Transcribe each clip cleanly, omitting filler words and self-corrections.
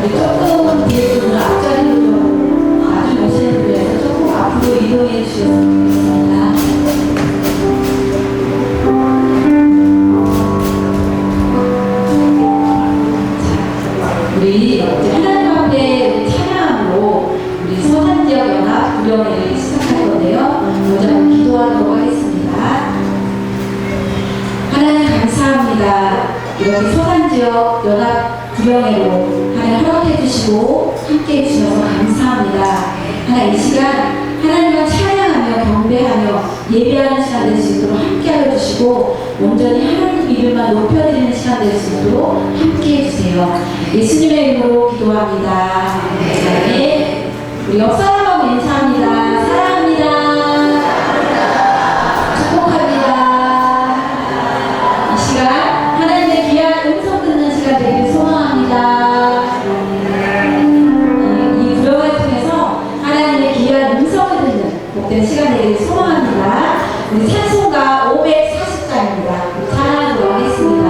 조금 뒤에 분을 앞자리로 좀 아주 오시는 분에서 조금 앞으로 이동해 주셨으면 좋겠습니다. 우리 하나님 앞에 찬양으로 우리 서산지역 연합 구령회를 시작할 건데요. 먼저 기도하도록 하겠습니다. 하나님 감사합니다. 이렇게 서산지역 연합 구령회로 하나님 허락해 주시고 함께 해 주셔서 감사합니다. 하나님 이 시간 하나님과 찬양하며 경배하며 예배하는 시간 될 수 있도록 함께 하여 주시고 온전히 하나님 이름만 높여드리는 시간 될 수 있도록 함께 해주세요. 예수님의 이름으로 기도합니다. 네. 우리 옆 사람하고 인사합니다. 사랑합니다. 축복합니다. 이 시간 하나님의 귀한 음성 듣는 시간 되기를 소망합니다. 이 구령을 통해서 하나님의 귀한 음성을 듣는 복된 시간 되기를 소망합니다. 우리 찬송가 540장입니다. 찬양하도록 하겠습니다.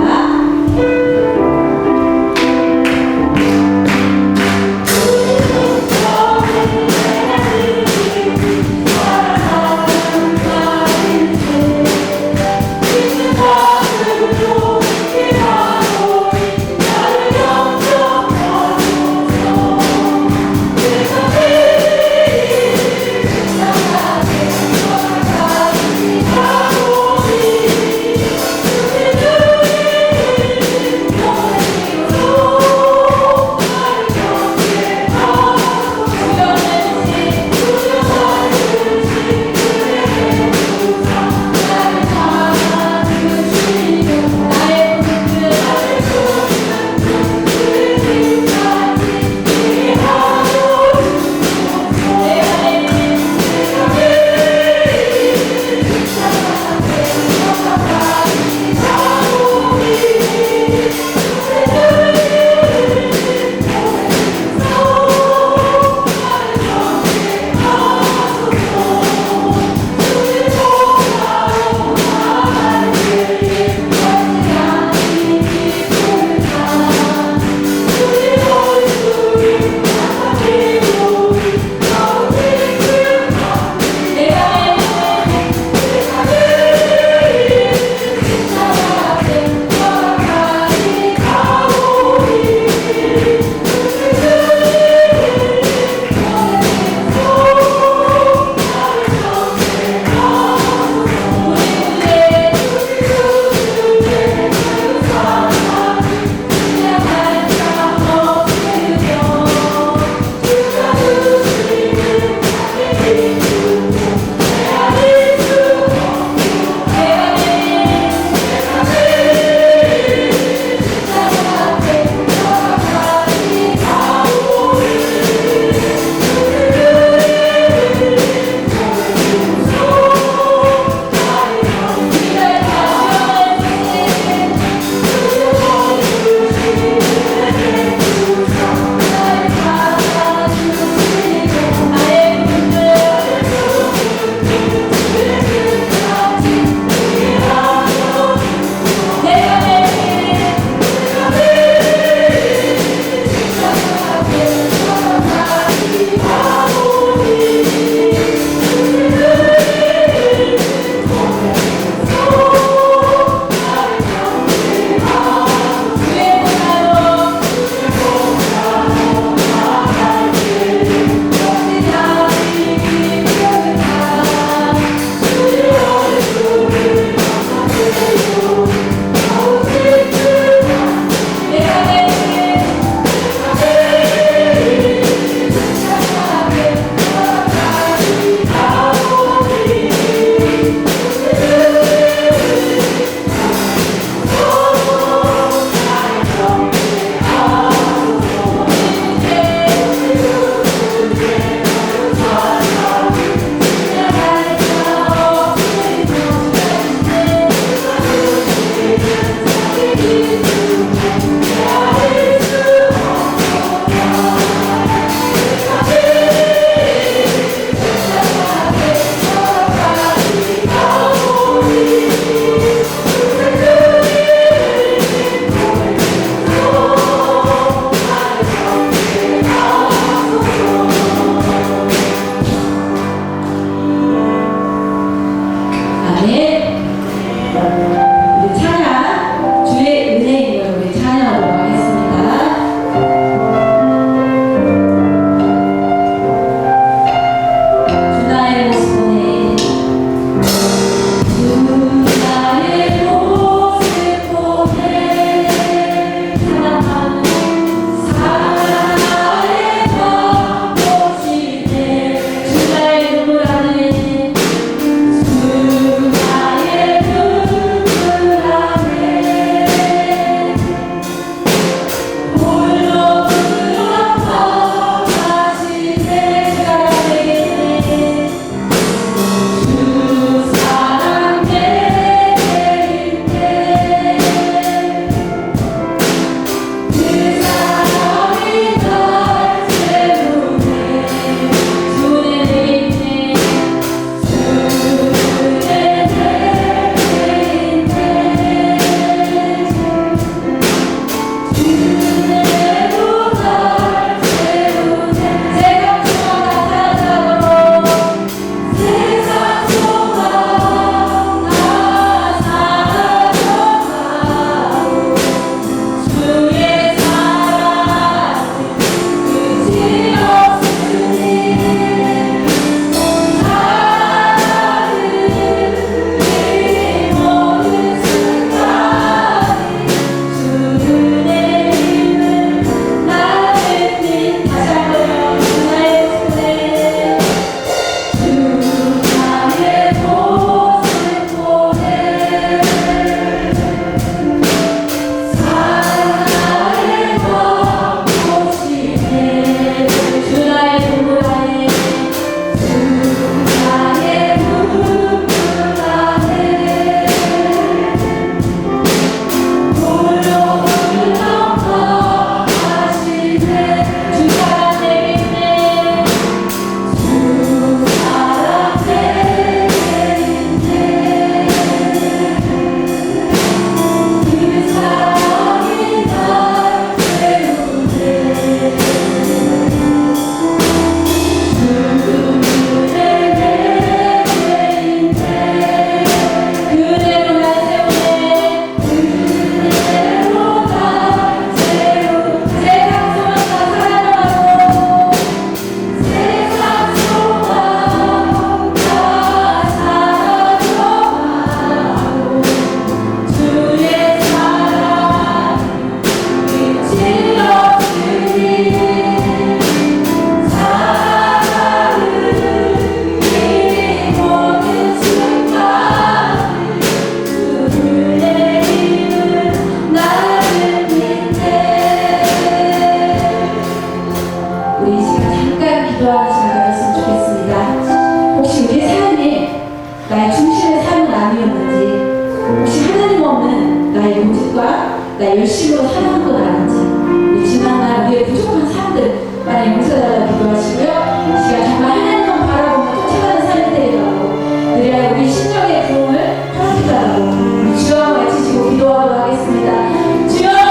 나 열심으로 사랑한 건 아닌지 우리 지난날 우리의 부족한 삶들 하나님 용서달라고 기도하시고요. 이 시간 정말 하나님만 바라보며 쫓아가는 삶이 되리라고 그래야 우리 심령의 부흥을 허락해달라고 우리 주여 외치시고 기도하도록 하겠습니다. 주여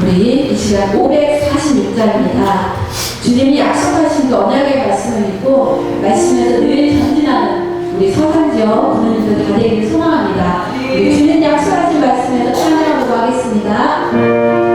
우리 이 시간 546장입니다. 주님이 약속하신 그 언약의 말씀을 믿고 말씀에서 늘 전진하는 우리 서산지역 부모님들 다 되기를 소망합니다. 우리 주님 약속하신 말씀에서 찬양하도록 하겠습니다.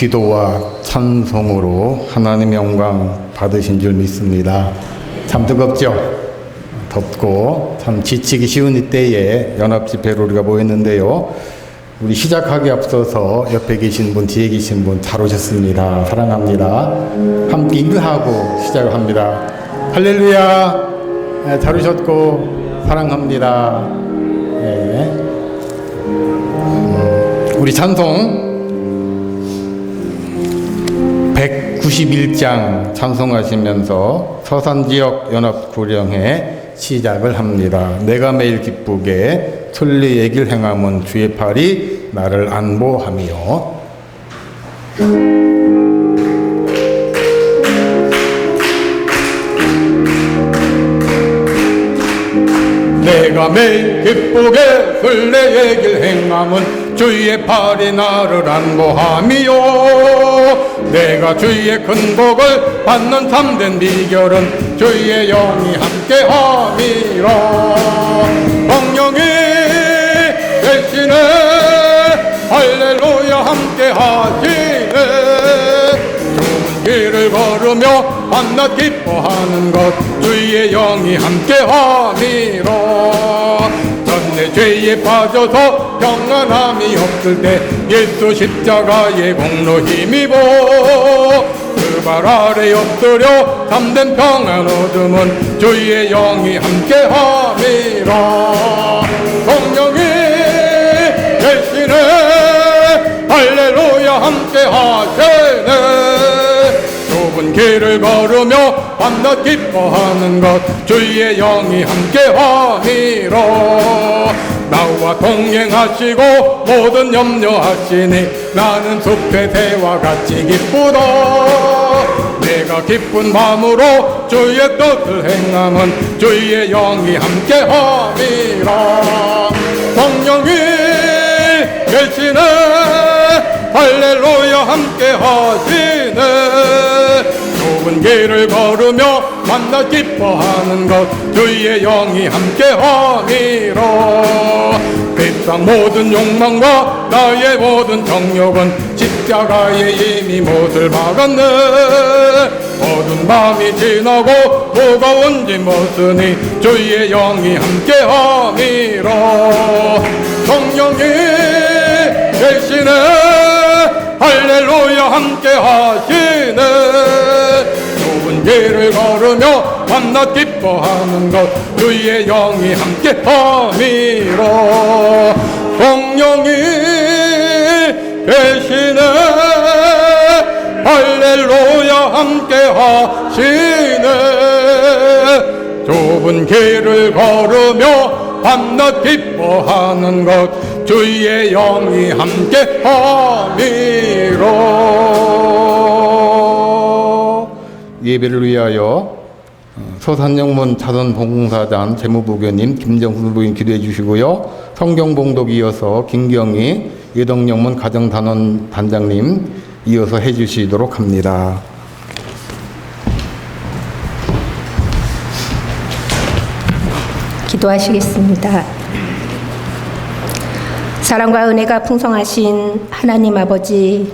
기도와 찬송으로 하나님의 영광 받으신 줄 믿습니다. 참 뜨겁죠? 덥고 참 지치기 쉬운 이때에 연합집회로 우리가 모였는데요. 우리 시작하기 앞서서 옆에 계신 분, 뒤에 계신 분 잘 오셨습니다. 사랑합니다. 함께 인도하고 시작을 합니다. 할렐루야. 네, 잘 오셨고 사랑합니다. 네. 우리 찬송 191장 찬송하시면서 서산지역 연합구령회 시작을 합니다. 내가 매일 기쁘게 천리 얘길 행함은 주의 팔이 나를 안보하며. 내가 매일 기쁘게 순례 얘길 행함은 주의 팔이 나를 안보하며. 내가 주의 큰 복을 받는 참된 비결은 주의 영이 함께함이라. 성령이 계시네 할렐루야 함께하시네. 좋은 길을 걸으며 밤낮 기뻐하는 것 주의 영이 함께함이라. 전내 죄에 빠져서 평안함이 없을 때 예수 십자가의 공로 힘입어 그 발 아래 엎드려 참된 평안 얻음은 주의 영이 함께함이라. 성령이 계시네 할렐루야 함께하시네. 좁은 길을 걸으며 밤낮 기뻐하는 것 주의 영이 함께함이라. 나와 동행하시고 모든 염려하시니 나는 숲의 새와 같이 기쁘다. 내가 기쁜 마음으로 주의 뜻을 행함은 주의 영이 함께함이라. 성령이 계시네 할렐루야 함께하시네. 좁은 길을 걸으며 만나 기뻐하는 것 주의 영이 함께함이라. 세상 모든 욕망과 나의 모든 정욕은 십자가에 이미 못을 박았네. 어두운 밤이 지나고 무거운 짐 벗으니 주의 영이 함께함이라. 성령이 계시네 할렐루야 함께하시네. 좁은 길을 걸으며 밤낮 기뻐하는 것 주의 영이 함께함이라. 성령이 계시네 할렐루야 함께하시네. 좁은 길을 걸으며 밤낮 기뻐하는 것 주의 영이 함께함이라. 예배를 위하여 서산영문 자선봉사단 재무부교님 김정수 부인 기도해 주시고요. 성경봉독 이어서 김경희 예덕영문 가정단원 단장님 이어서 해 주시도록 합니다. 기도하시겠습니다. 사랑과 은혜가 풍성하신 하나님 아버지,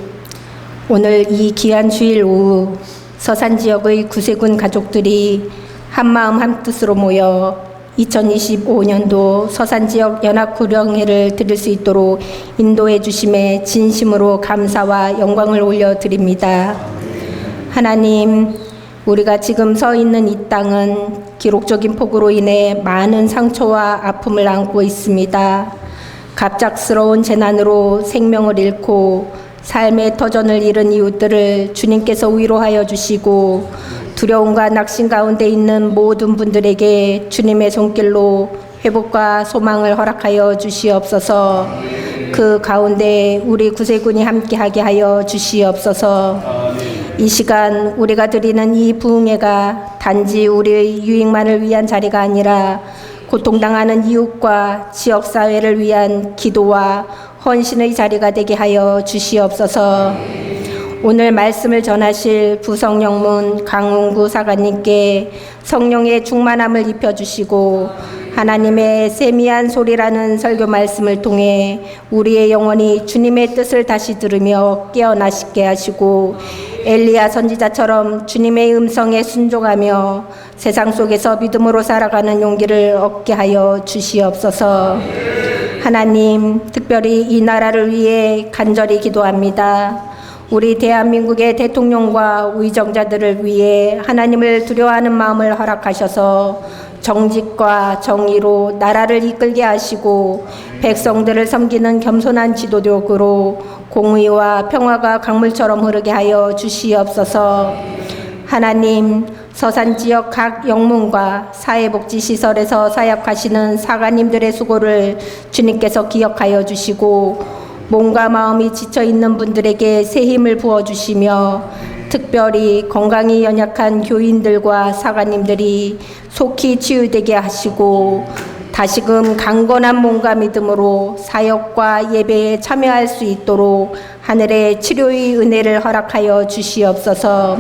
오늘 이 귀한 주일 오후 서산지역의 구세군 가족들이 한마음 한뜻으로 모여 2025년도 서산지역 연합구령회를 드릴 수 있도록 인도해 주심에 진심으로 감사와 영광을 올려드립니다. 하나님, 우리가 지금 서 있는 이 땅은 기록적인 폭우로 인해 많은 상처와 아픔을 안고 있습니다. 갑작스러운 재난으로 생명을 잃고 삶의 터전을 잃은 이웃들을 주님께서 위로하여 주시고, 두려움과 낙심 가운데 있는 모든 분들에게 주님의 손길로 회복과 소망을 허락하여 주시옵소서. 그 가운데 우리 구세군이 함께하게 하여 주시옵소서. 이 시간 우리가 드리는 이 부흥회가 단지 우리의 유익만을 위한 자리가 아니라 고통당하는 이웃과 지역사회를 위한 기도와 헌신의 자리가 되게 하여 주시옵소서. 오늘 말씀을 전하실 부성영문 강웅구 사관님께 성령의 충만함을 입혀주시고 하나님의 세미한 소리라는 설교 말씀을 통해 우리의 영혼이 주님의 뜻을 다시 들으며 깨어나시게 하시고 엘리야 선지자처럼 주님의 음성에 순종하며 세상 속에서 믿음으로 살아가는 용기를 얻게 하여 주시옵소서. 하나님, 특별히 이 나라를 위해 간절히 기도합니다. 우리 대한민국의 대통령과 위정자들을 위해 하나님을 두려워하는 마음을 허락하셔서 정직과 정의로 나라를 이끌게 하시고 백성들을 섬기는 겸손한 지도력으로 공의와 평화가 강물처럼 흐르게 하여 주시옵소서. 하나님, 서산 지역 각 영문과 사회복지시설에서 사역하시는 사관님들의 수고를 주님께서 기억하여 주시고 몸과 마음이 지쳐있는 분들에게 새 힘을 부어주시며 특별히 건강이 연약한 교인들과 사관님들이 속히 치유되게 하시고 다시금 강건한 몸과 믿음으로 사역과 예배에 참여할 수 있도록 하늘의 치료의 은혜를 허락하여 주시옵소서.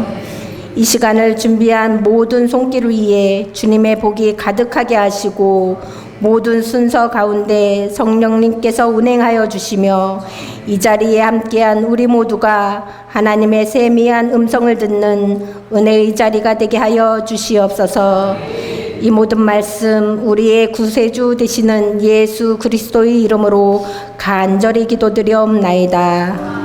이 시간을 준비한 모든 손길 위에 주님의 복이 가득하게 하시고 모든 순서 가운데 성령님께서 운행하여 주시며 이 자리에 함께한 우리 모두가 하나님의 세미한 음성을 듣는 은혜의 자리가 되게 하여 주시옵소서. 이 모든 말씀 우리의 구세주 되시는 예수 그리스도의 이름으로 간절히 기도드리옵나이다.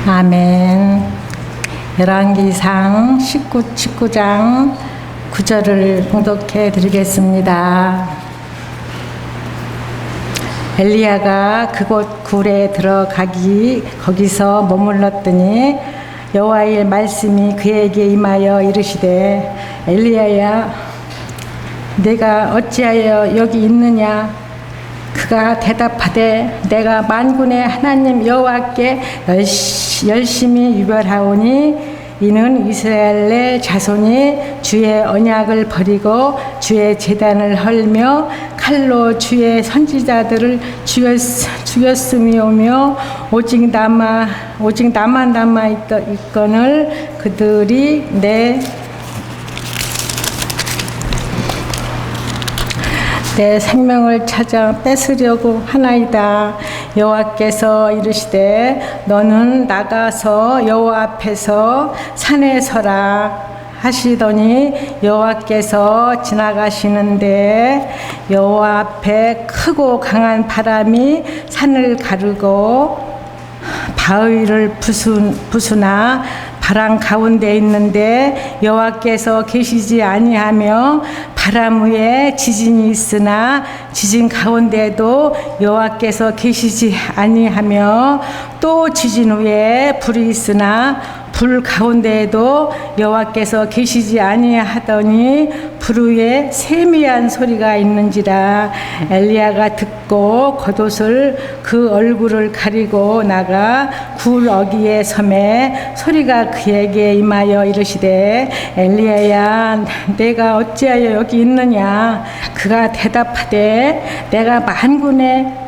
아멘. 열왕기상 19장 9절을 봉독해 드리겠습니다. 엘리야가 그곳 굴에 들어가기 거기서 머물렀더니 여호와의 말씀이 그에게 임하여 이르시되 엘리야야 내가 어찌하여 여기 있느냐. 그가 대답하되 내가 만군의 하나님 여호와께 열심히 유별하오니 이는 이스라엘의 자손이 주의 언약을 버리고 주의 제단을 헐며 칼로 주의 선지자들을 죽였음이오며 오직 나만 남아 있거늘 그들이 내 생명을 찾아 뺏으려고 하나이다. 여호와께서 이르시되 너는 나가서 여호와 앞에서 산에 서라 하시더니 여호와께서 지나가시는데 여호와 앞에 크고 강한 바람이 산을 가르고 바위를 부수나 바람 가운데 있는데 여호와께서 계시지 아니하며 바람 위에 지진이 있으나 지진 가운데에도 여호와께서 계시지 아니하며 또 지진 위에 불이 있으나 불 가운데에도 여호와께서 계시지 아니하더니 불 위에 세미한 소리가 있는지라. 엘리야가 듣고 겉옷을 그 얼굴을 가리고 나가 굴 어귀에 섬에 소리가 그에게 임하여 이르시되 엘리야야 내가 어찌하여 여기 있느냐. 그가 대답하되 내가 만군의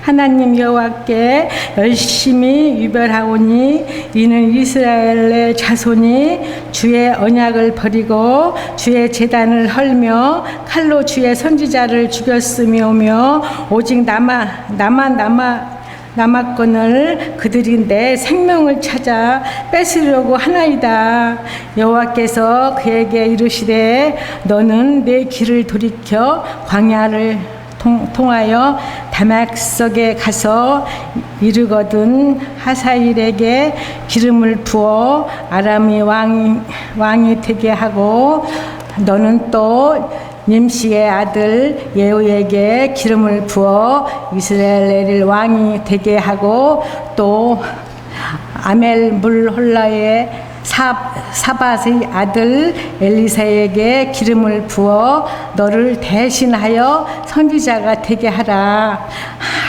하나님 여호와께 열심히 유별하오니 이는 이스라엘의 자손이 주의 언약을 버리고 주의 제단을 헐며 칼로 주의 선지자를 죽였음이오며 오직 나만 남았거늘 그들이 내 생명을 찾아 뺏으려고 하나이다. 여호와께서 그에게 이르시되 너는 내 길을 돌이켜 광야를 통하여 다막석에 가서 이르거든 하사일에게 기름을 부어 아람이 왕이 되게 하고 너는 또 님시의 아들 예후에게 기름을 부어 이스라엘을 왕이 되게 하고 또 아멜 물홀라의 사밧의 아들 엘리사에게 기름을 부어 너를 대신하여 선지자가 되게 하라.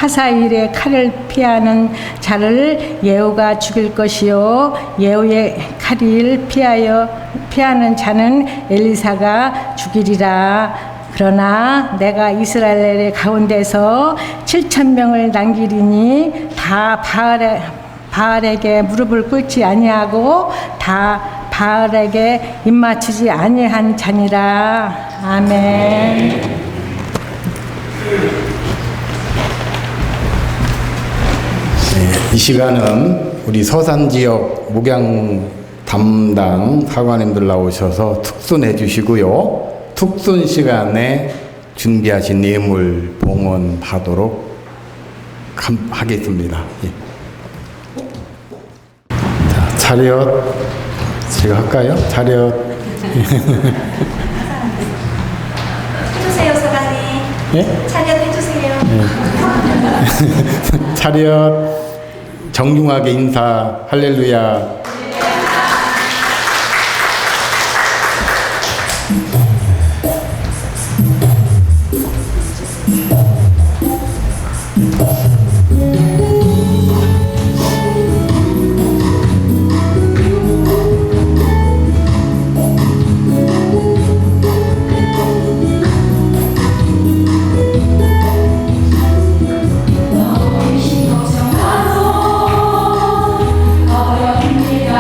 하사일의 칼을 피하는 자를 예후가 죽일 것이요 예후의 칼을 피하는 자는 엘리사가 죽이리라. 그러나 내가 이스라엘의 가운데서 7,000명을 남기리니 다 바알에게 무릎을 꿇지 아니하고 다 바알에게 입맞추지 아니한 자니라. 아멘. 이 시간은 우리 서산 지역 목양 담당 사관님들 나오셔서 특순해 주시고요. 특순 시간에 준비하신 예물 봉헌하도록 하겠습니다. 예. 자, 차렷 제가 할까요? 차렷. 해주세요, 사장님. 예? 차렷 해주세요. 차렷. 정중하게 인사. 할렐루야. 어려운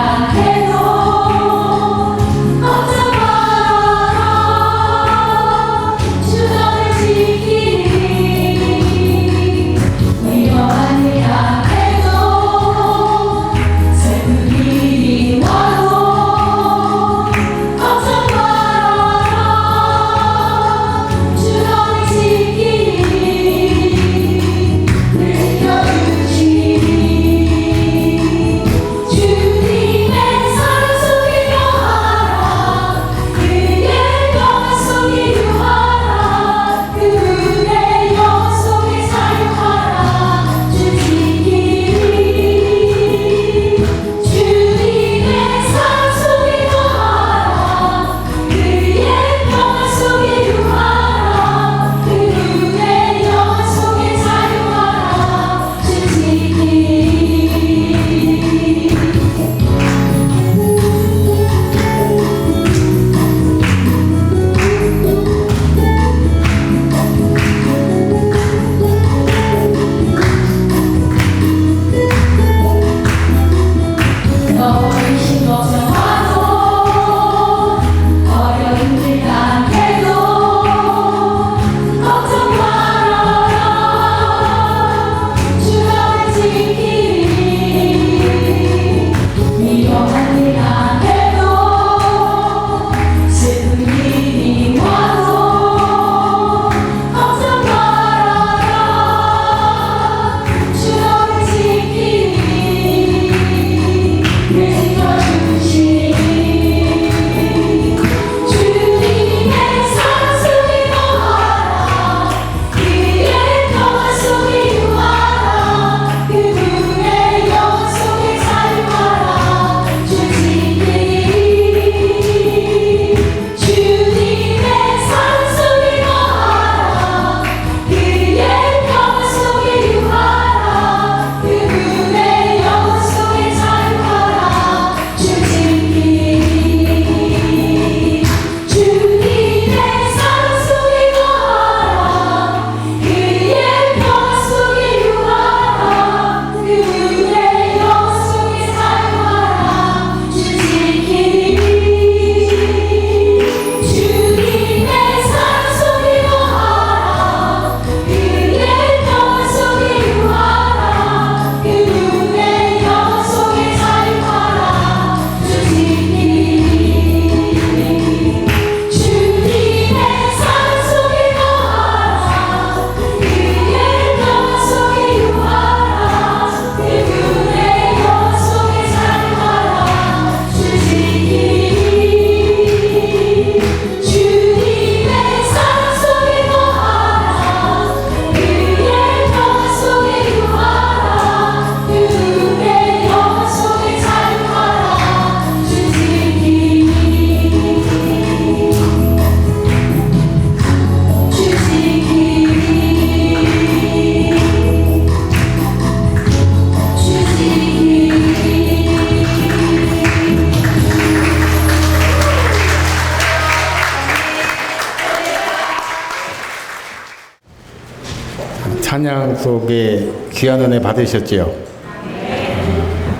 찬양 속에 귀한 은혜 받으셨지요?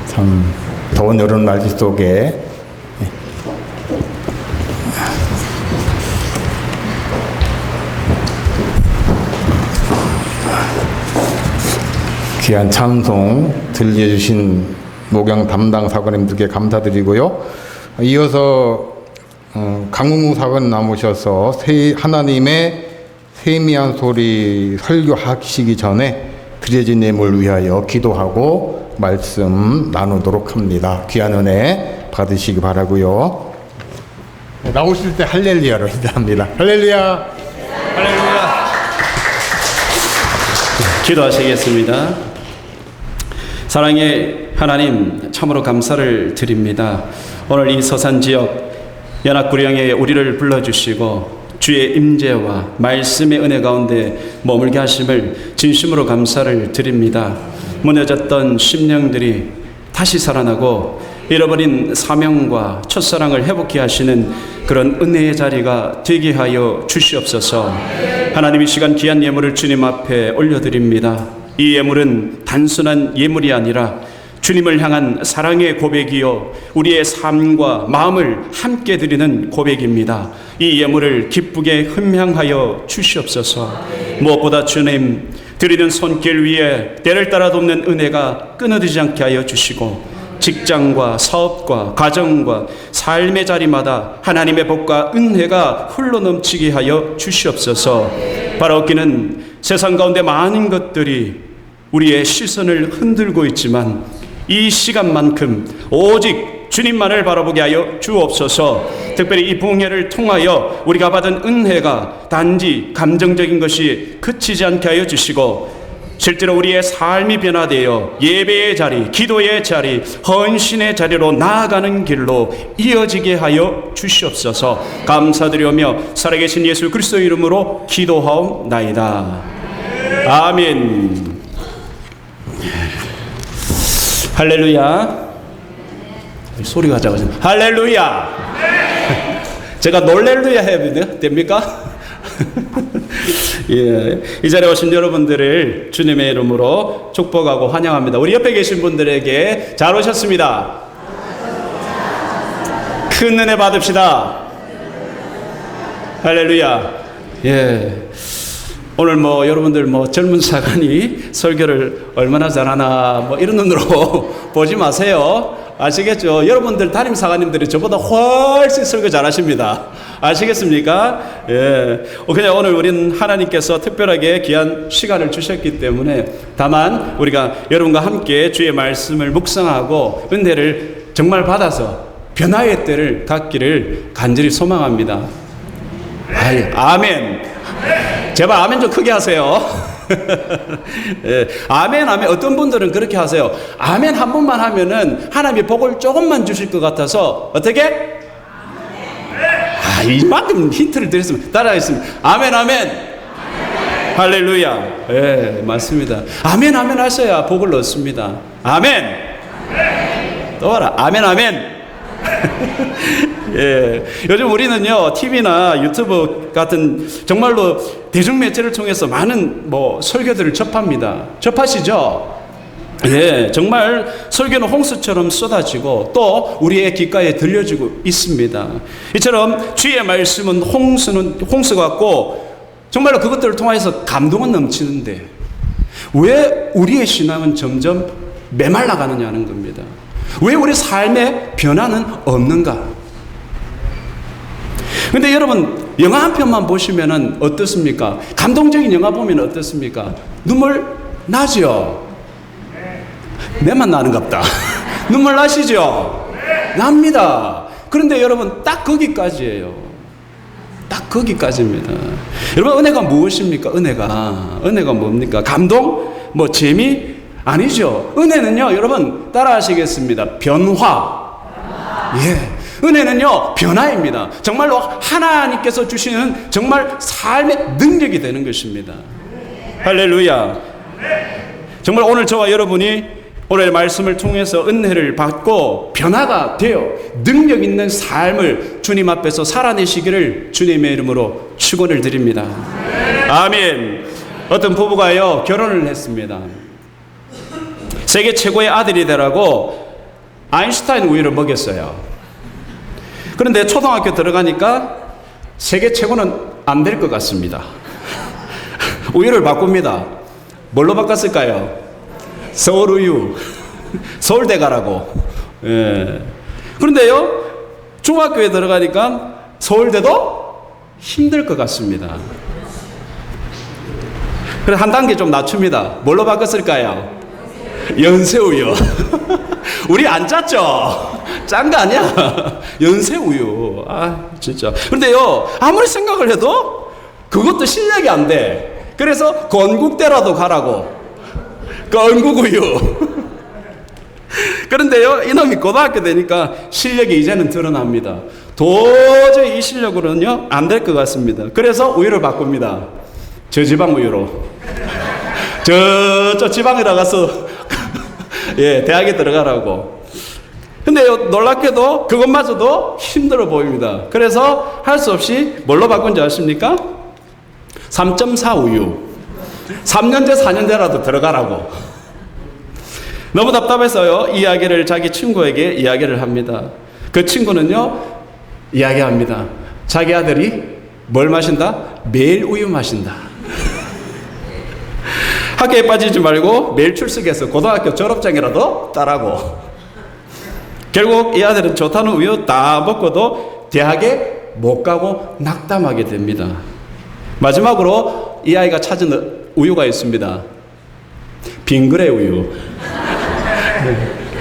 참 더운 여름 날씨 속에 귀한 찬송 들려주신 목양 담당 사관님들께 감사드리고요. 이어서 강웅우 사관 나오셔서 하나님의 세미한 소리 설교하시기 전에 드려진 예물을 위하여 기도하고 말씀 나누도록 합니다. 귀한 은혜 받으시기 바라고요. 나오실 때 할렐루야로 인사합니다. 할렐루야. 할렐루야. 기도하시겠습니다. 사랑의 하나님, 참으로 감사를 드립니다. 오늘 이 서산 지역 연합구령에 우리를 불러주시고 주의 임재와 말씀의 은혜 가운데 머물게 하심을 진심으로 감사를 드립니다. 무너졌던 심령들이 다시 살아나고 잃어버린 사명과 첫사랑을 회복케 하시는 그런 은혜의 자리가 되게 하여 주시옵소서. 하나님, 이 시간 귀한 예물을 주님 앞에 올려드립니다. 이 예물은 단순한 예물이 아니라 주님을 향한 사랑의 고백이요 우리의 삶과 마음을 함께 드리는 고백입니다. 이 예물을 기쁘게 흠향하여 주시옵소서. 무엇보다 주님, 드리는 손길 위에 때를 따라 돕는 은혜가 끊어지지 않게 하여 주시고 직장과 사업과 가정과 삶의 자리마다 하나님의 복과 은혜가 흘러넘치게 하여 주시옵소서. 바라옵기는 세상 가운데 많은 것들이 우리의 시선을 흔들고 있지만 이 시간만큼 오직 주님만을 바라보게 하여 주옵소서. 특별히 이 부흥회를 통하여 우리가 받은 은혜가 단지 감정적인 것이 그치지 않게 하여 주시고 실제로 우리의 삶이 변화되어 예배의 자리, 기도의 자리, 헌신의 자리로 나아가는 길로 이어지게 하여 주시옵소서. 감사드리오며 살아계신 예수 그리스도 이름으로 기도하옵나이다. 아멘. 할렐루야. 소리가 작아져. 할렐루야. 제가 놀렐루야 해야 됩니까? 예, 이 자리에 오신 여러분들을 주님의 이름으로 축복하고 환영합니다. 우리 옆에 계신 분들에게 잘 오셨습니다. 큰 은혜 받읍시다. 할렐루야. 예. 오늘 여러분들 젊은 사관이 설교를 얼마나 잘하나 이런 눈으로 보지 마세요. 아시겠죠? 여러분들 담임 사관님들이 저보다 훨씬 설교 잘하십니다. 아시겠습니까? 예. 그냥 오늘 우리는 하나님께서 특별하게 귀한 시간을 주셨기 때문에 다만 우리가 여러분과 함께 주의 말씀을 묵상하고 은혜를 정말 받아서 변화의 때를 갖기를 간절히 소망합니다. 아멘. 제발 아멘 좀 크게 하세요. 예, 아멘. 어떤 분들은 그렇게 하세요. 아멘 한 번만 하면은 하나님이 복을 조금만 주실 것 같아서 어떻게? 이만큼 힌트를 드렸으면 따라하겠습니다. 아멘. 할렐루야. 예, 맞습니다. 아멘 하셔야 복을 얻습니다. 아멘. 또 하라. 아멘. 예, 요즘 우리는요 TV나 유튜브 같은 정말로 대중매체를 통해서 많은 설교들을 접하시죠? 예, 정말 설교는 홍수처럼 쏟아지고 또 우리의 귓가에 들려지고 있습니다. 이처럼 주의 말씀은 홍수 같고 정말로 그것들을 통해서 감동은 넘치는데 왜 우리의 신앙은 점점 메말라가느냐는 겁니다. 왜 우리 삶의 변화는 없는가? 근데 여러분, 영화 한 편만 보시면 어떻습니까? 감동적인 영화 보면 어떻습니까? 눈물 나죠? 내만 나는갑다. 눈물 나시죠? 납니다. 그런데 여러분, 딱 거기까지예요. 딱 거기까지입니다. 여러분, 은혜가 무엇입니까? 은혜가 뭡니까? 감동? 재미? 아니죠. 은혜는요, 여러분 따라하시겠습니다. 변화. 예. 은혜는요, 변화입니다. 정말로 하나님께서 주시는 정말 삶의 능력이 되는 것입니다. 할렐루야. 정말 오늘 저와 여러분이 오늘 말씀을 통해서 은혜를 받고 변화가 되어 능력 있는 삶을 주님 앞에서 살아내시기를 주님의 이름으로 축원을 드립니다. 아멘. 어떤 부부가요 결혼을 했습니다. 세계 최고의 아들이 되라고 아인슈타인 우유를 먹였어요. 그런데 초등학교 들어가니까 세계 최고는 안 될 것 같습니다. 우유를 바꿉니다. 뭘로 바꿨을까요? 서울 우유. 서울대 가라고. 예. 그런데요 중학교에 들어가니까 서울대도 힘들 것 같습니다. 그래서 한 단계 좀 낮춥니다. 뭘로 바꿨을까요? 연세우유. 우리 안 짰죠? 짠 거 아니야? 연세우유. 아, 진짜. 그런데요, 아무리 생각을 해도 그것도 실력이 안 돼. 그래서 건국대라도 가라고. 건국우유. 그런데요, 이놈이 고등학교 되니까 실력이 이제는 드러납니다. 도저히 이 실력으로는요, 안 될 것 같습니다. 그래서 우유를 바꿉니다. 저지방 우유로. 저 지방에 나가서 예, 대학에 들어가라고. 근데요, 놀랍게도 그것마저도 힘들어 보입니다. 그래서 할 수 없이 뭘로 바꾼지 아십니까? 3.4 우유. 3년제, 4년제라도 들어가라고. 너무 답답해서요, 이야기를 자기 친구에게 이야기를 합니다. 그 친구는요, 이야기합니다. 자기 아들이 뭘 마신다? 매일 우유 마신다. 학교에 빠지지 말고 매일 출석해서 고등학교 졸업장이라도 따라고. 결국 이 아들은 좋다는 우유 다 먹고도 대학에 못 가고 낙담하게 됩니다. 마지막으로 이 아이가 찾은 우유가 있습니다. 빙그레 우유.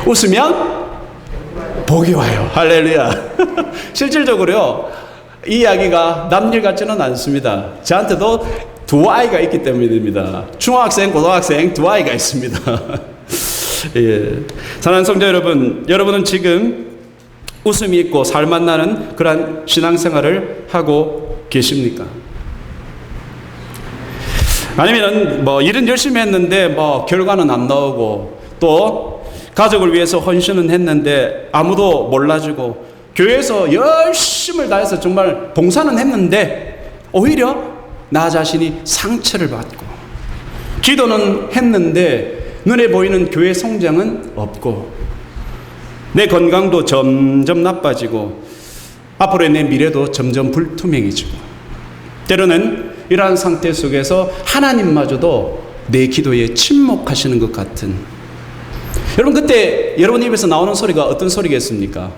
웃으면 복이 와요. 할렐루야. 실질적으로요, 이 이야기가 남일 같지는 않습니다. 저한테도 두 아이가 있기 때문입니다. 중학생, 고등학생 두 아이가 있습니다. 예. 사랑하는 성도 여러분, 여러분은 지금 웃음이 있고 살맛 나는 그러한 신앙생활을 하고 계십니까? 아니면 뭐 일은 열심히 했는데 뭐 결과는 안 나오고, 또 가족을 위해서 헌신은 했는데 아무도 몰라주고, 교회에서 열심을 다해서 정말 봉사는 했는데 오히려 나 자신이 상처를 받고, 기도는 했는데 눈에 보이는 교회 성장은 없고, 내 건강도 점점 나빠지고, 앞으로의 내 미래도 점점 불투명해지고, 때로는 이러한 상태 속에서 하나님마저도 내 기도에 침묵하시는 것 같은. 여러분, 그때 여러분 입에서 나오는 소리가 어떤 소리겠습니까?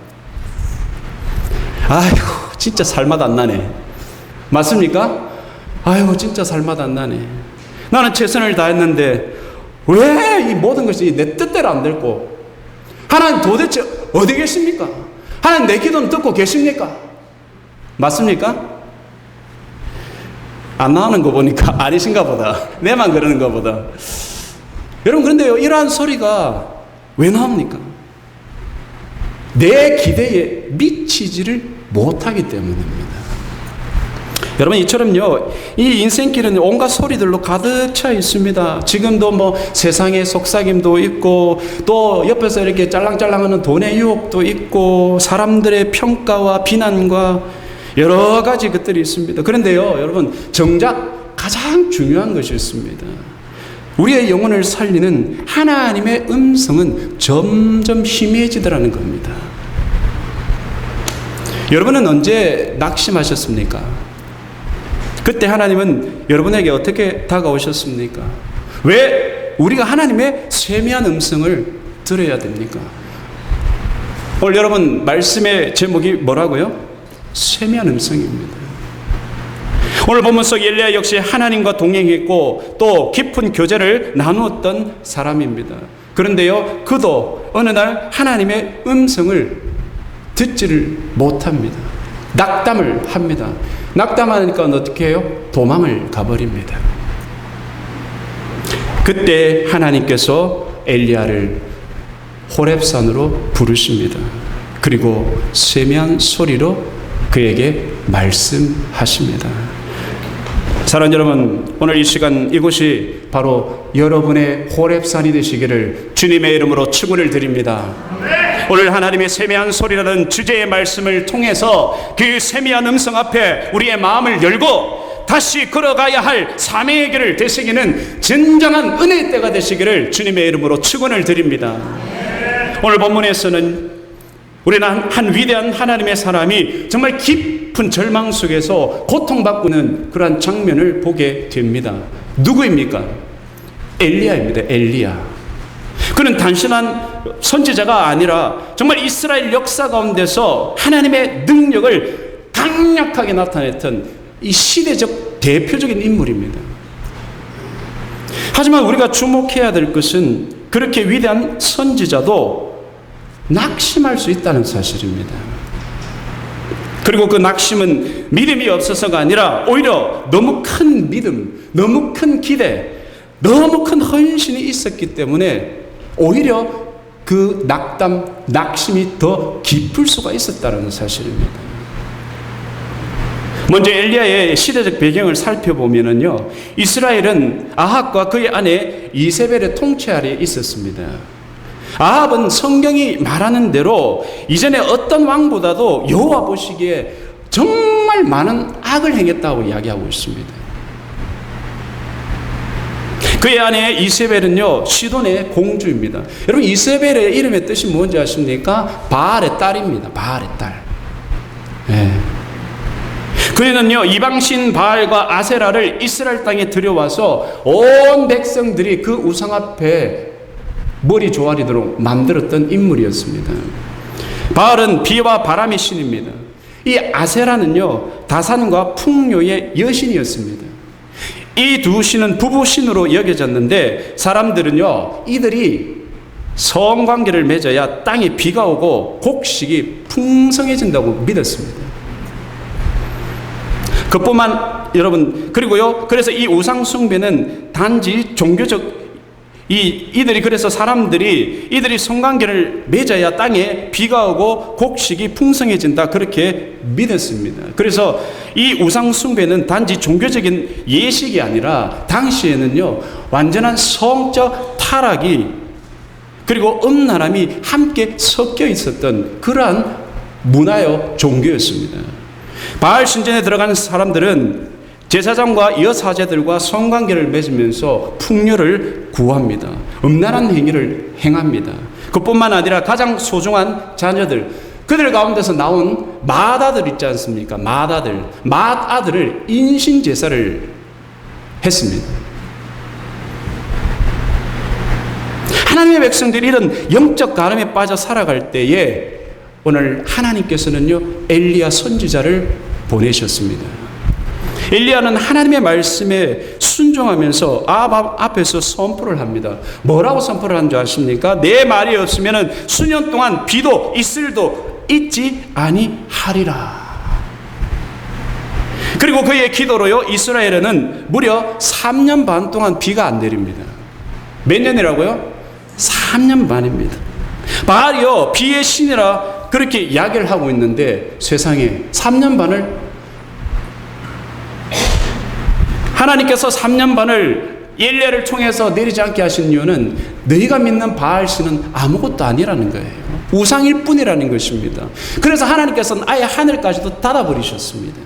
아이고, 진짜 살맛 안 나네. 맞습니까? 아이고, 진짜 살맛 안 나네. 나는 최선을 다했는데 왜 이 모든 것이 내 뜻대로 안 됐고, 하나님 도대체 어디 계십니까? 하나님 내 기도는 듣고 계십니까? 맞습니까? 안 나오는 거 보니까 아니신가 보다. 내만 그러는 거 보다. 여러분, 그런데요, 이러한 소리가 왜 나옵니까? 내 기대에 미치지를 못하기 때문입니다. 여러분, 이처럼요, 이 인생길은 온갖 소리들로 가득 차 있습니다. 지금도 뭐 세상의 속삭임도 있고, 또 옆에서 이렇게 짤랑짤랑하는 돈의 유혹도 있고, 사람들의 평가와 비난과 여러 가지 것들이 있습니다. 그런데요, 여러분, 정작 가장 중요한 것이 있습니다. 우리의 영혼을 살리는 하나님의 음성은 점점 희미해지더라는 겁니다. 여러분은 언제 낙심하셨습니까? 그때 하나님은 여러분에게 어떻게 다가오셨습니까? 왜 우리가 하나님의 세미한 음성을 들어야 됩니까? 오늘 여러분 말씀의 제목이 뭐라고요? 세미한 음성입니다. 오늘 본문 속 엘리야 역시 하나님과 동행했고 또 깊은 교제를 나누었던 사람입니다. 그런데요, 그도 어느 날 하나님의 음성을 듣지를 못합니다. 낙담을 합니다. 낙담하니까 어떻게 해요? 도망을 가버립니다. 그때 하나님께서 엘리야를 호렙산으로 부르십니다. 그리고 세미한 소리로 그에게 말씀하십니다. 사랑하는 여러분, 오늘 이 시간 이곳이 바로 여러분의 호렙산이 되시기를 주님의 이름으로 축원을 드립니다. 오늘 하나님의 세미한 소리라는 주제의 말씀을 통해서 그 세미한 음성 앞에 우리의 마음을 열고 다시 걸어가야 할 사명의 길을 되시기는 진정한 은혜의 때가 되시기를 주님의 이름으로 축원을 드립니다. 오늘 본문에서는 우리는 한 위대한 하나님의 사람이 정말 깊은 절망 속에서 고통받고 있는 그러한 장면을 보게 됩니다. 누구입니까? 엘리야입니다. 엘리야. 그는 단순한 선지자가 아니라 정말 이스라엘 역사 가운데서 하나님의 능력을 강력하게 나타냈던 이 시대적 대표적인 인물입니다. 하지만 우리가 주목해야 될 것은 그렇게 위대한 선지자도 낙심할 수 있다는 사실입니다. 그리고 그 낙심은 믿음이 없어서가 아니라 오히려 너무 큰 믿음, 너무 큰 기대, 너무 큰 헌신이 있었기 때문에 오히려 그 낙심이 더 깊을 수가 있었다는 사실입니다. 먼저 엘리야의 시대적 배경을 살펴보면요, 이스라엘은 아합과 그의 아내 이세벨의 통치 아래에 있었습니다. 아합은 성경이 말하는 대로 이전에 어떤 왕보다도 여호와 보시기에 정말 많은 악을 행했다고 이야기하고 있습니다. 그의 아내 이세벨은요, 시돈의 공주입니다. 여러분, 이세벨의 이름의 뜻이 뭔지 아십니까? 바알의 딸입니다. 바알의 딸. 네. 그녀는요, 이방신 바알과 아세라를 이스라엘 땅에 들여와서 온 백성들이 그 우상 앞에 머리 조아리도록 만들었던 인물이었습니다. 바알은 비와 바람의 신입니다. 이 아세라는요, 다산과 풍요의 여신이었습니다. 이 두 신은 부부신으로 여겨졌는데 사람들은요, 이들이 성관계를 맺어야 땅에 비가 오고 곡식이 풍성해진다고 믿었습니다. 그뿐만 여러분, 그리고요, 그래서 이 우상 숭배는 단지 종교적 이들이 그래서 사람들이 이들이 성관계를 맺어야 땅에 비가 오고 곡식이 풍성해진다, 그렇게 믿었습니다. 그래서 이 우상 숭배는 단지 종교적인 예식이 아니라 당시에는요, 완전한 성적 타락이 그리고 음란함이 함께 섞여 있었던 그러한 문화요 종교였습니다. 바알 신전에 들어간 사람들은 제사장과 여사제들과 성관계를 맺으면서 풍요를 구합니다. 음란한 행위를 행합니다. 그뿐만 아니라 가장 소중한 자녀들, 그들 가운데서 나온 맏아들 있지 않습니까? 맏아들을 인신제사를 했습니다. 하나님의 백성들이 이런 영적 가늠에 빠져 살아갈 때에 오늘 하나님께서는요, 엘리야 선지자를 보내셨습니다. 엘리야는 하나님의 말씀에 순종하면서 아합 앞에서 선포를 합니다. 뭐라고 선포를 한 줄 아십니까? 내 말이 없으면 수년 동안 비도 이슬도 있지 아니하리라. 그리고 그의 기도로요, 이스라엘에는 무려 3년 반 동안 비가 안 내립니다. 몇 년이라고요? 3년 반입니다. 바알이요, 비의 신이라 그렇게 이야기를 하고 있는데 세상에 3년 반을 하나님께서 3년 반을 엘리야를 통해서 내리지 않게 하신 이유는 너희가 믿는 바알신은 아무것도 아니라는 거예요. 우상일 뿐이라는 것입니다. 그래서 하나님께서는 아예 하늘까지도 닫아버리셨습니다.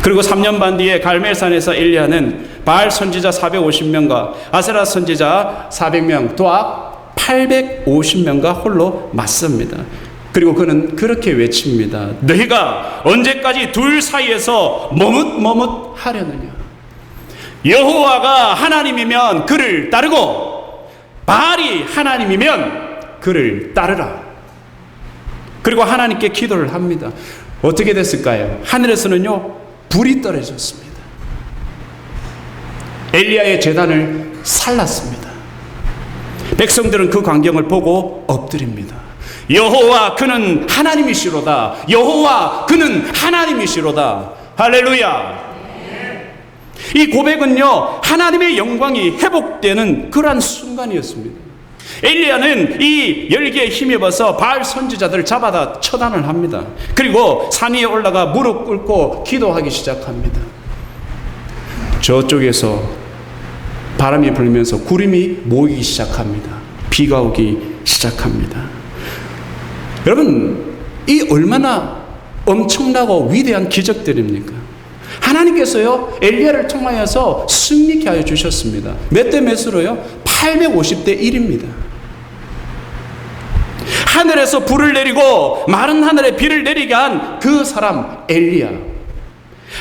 그리고 3년 반 뒤에 갈멜산에서 엘리야는 바알 선지자 450명과 아세라 선지자 400명, 도합 850명과 홀로 맞섭니다. 그리고 그는 그렇게 외칩니다. 너희가 언제까지 둘 사이에서 머뭇머뭇하려느냐? 여호와가 하나님이면 그를 따르고 바알이 하나님이면 그를 따르라. 그리고 하나님께 기도를 합니다. 어떻게 됐을까요? 하늘에서는요, 불이 떨어졌습니다. 엘리야의 제단을 살랐습니다. 백성들은 그 광경을 보고 엎드립니다. 여호와 그는 하나님이시로다. 여호와 그는 하나님이시로다. 할렐루야. 이 고백은요, 하나님의 영광이 회복되는 그러한 순간이었습니다. 엘리야는 이 열기에 힘입어서 바알 선지자들을 잡아다 처단을 합니다. 그리고 산 위에 올라가 무릎 꿇고 기도하기 시작합니다. 저쪽에서 바람이 불면서 구름이 모이기 시작합니다. 비가 오기 시작합니다. 여러분, 이 얼마나 엄청나고 위대한 기적들입니까? 하나님께서요 엘리야를 통하여서 승리케 하여 주셨습니다. 몇 대 몇으로요? 850대 1입니다. 하늘에서 불을 내리고 마른 하늘에 비를 내리게 한 그 사람 엘리야.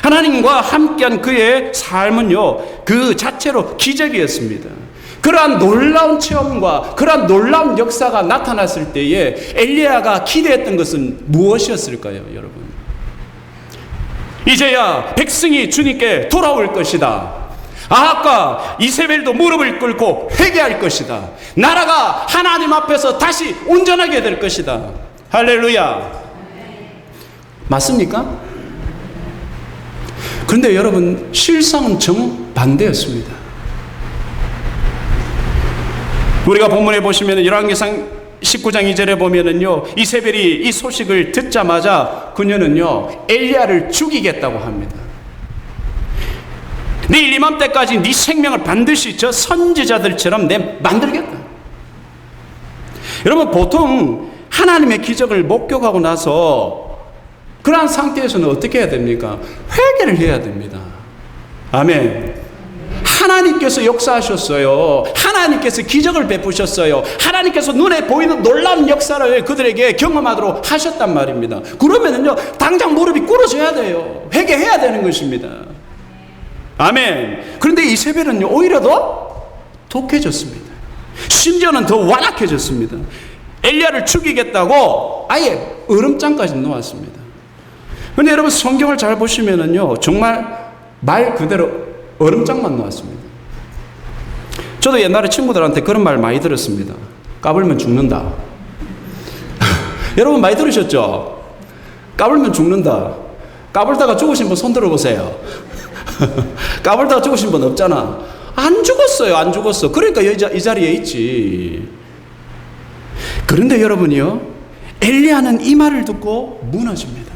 하나님과 함께한 그의 삶은요 그 자체로 기적이었습니다. 그러한 놀라운 체험과 그러한 놀라운 역사가 나타났을 때에 엘리야가 기대했던 것은 무엇이었을까요, 여러분? 이제야 백성이 주님께 돌아올 것이다. 아합과 이세벨도 무릎을 꿇고 회개할 것이다. 나라가 하나님 앞에서 다시 온전하게 될 것이다. 할렐루야. 맞습니까? 그런데 여러분, 실상은 정반대였습니다. 우리가 본문에 보시면 열왕기상 19장 2절에 보면은요, 이세벨이 이 소식을 듣자마자 그녀는요 엘리야를 죽이겠다고 합니다. 내일 이맘때까지 네 생명을 반드시 저 선지자들처럼 내 만들겠다. 여러분, 보통 하나님의 기적을 목격하고 나서 그러한 상태에서는 어떻게 해야 됩니까? 회개를 해야 됩니다. 아멘. 하나님께서 역사하셨어요. 하나님께서 기적을 베푸셨어요. 하나님께서 눈에 보이는 놀라운 역사를 그들에게 경험하도록 하셨단 말입니다. 그러면은요 당장 무릎이 꿇어져야 돼요. 회개해야 되는 것입니다. 아멘. 그런데 이세벨은요 오히려 더 독해졌습니다. 심지어는 더 완악해졌습니다. 엘리야를 죽이겠다고 아예 얼음장까지 놓았습니다. 그런데 여러분, 성경을 잘 보시면은요 정말 말 그대로 얼음장만 놓았습니다. 저도 옛날에 친구들한테 그런 말 많이 들었습니다. 까불면 죽는다. 여러분 많이 들으셨죠? 까불면 죽는다. 까불다가 죽으신 분 손 들어보세요. 까불다가 죽으신 분 없잖아. 안 죽었어요. 안 죽었어. 그러니까 이 자리에 있지. 그런데 여러분이요, 엘리야는 이 말을 듣고 무너집니다.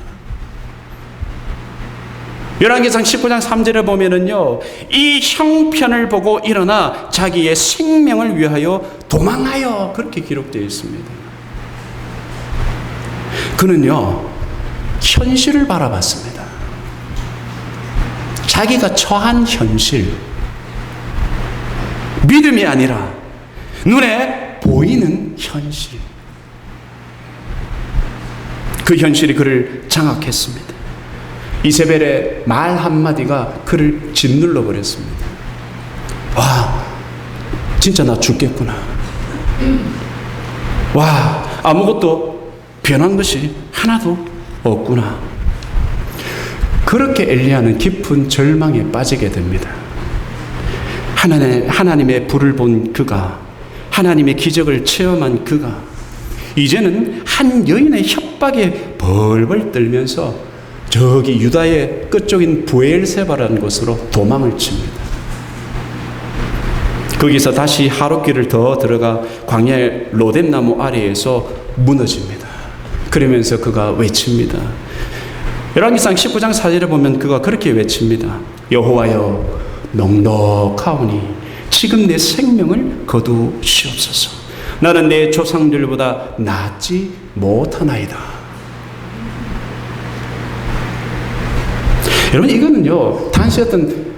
열왕기상 19장 3절에 보면은요, 이 형편을 보고 일어나 자기의 생명을 위하여 도망하여, 그렇게 기록되어 있습니다. 그는요 현실을 바라봤습니다. 자기가 처한 현실, 믿음이 아니라 눈에 보이는 현실, 그 현실이 그를 장악했습니다. 이세벨의 말 한마디가 그를 짓눌러 버렸습니다. 와, 진짜 나 죽겠구나. 와, 아무것도 변한 것이 하나도 없구나. 그렇게 엘리야는 깊은 절망에 빠지게 됩니다. 하나님의 불을 본 그가, 하나님의 기적을 체험한 그가 이제는 한 여인의 협박에 벌벌 떨면서 저기 유다의 끝쪽인 부엘세바라는 곳으로 도망을 칩니다. 거기서 다시 하룻길을 더 들어가 광야의 로뎀나무 아래에서 무너집니다. 그러면서 그가 외칩니다. 열왕기상 19장 4절에 보면 그가 그렇게 외칩니다. 여호와여, 넉넉하오니 지금 내 생명을 거두시옵소서. 나는 내 조상들보다 낫지 못하나이다. 여러분, 이거는요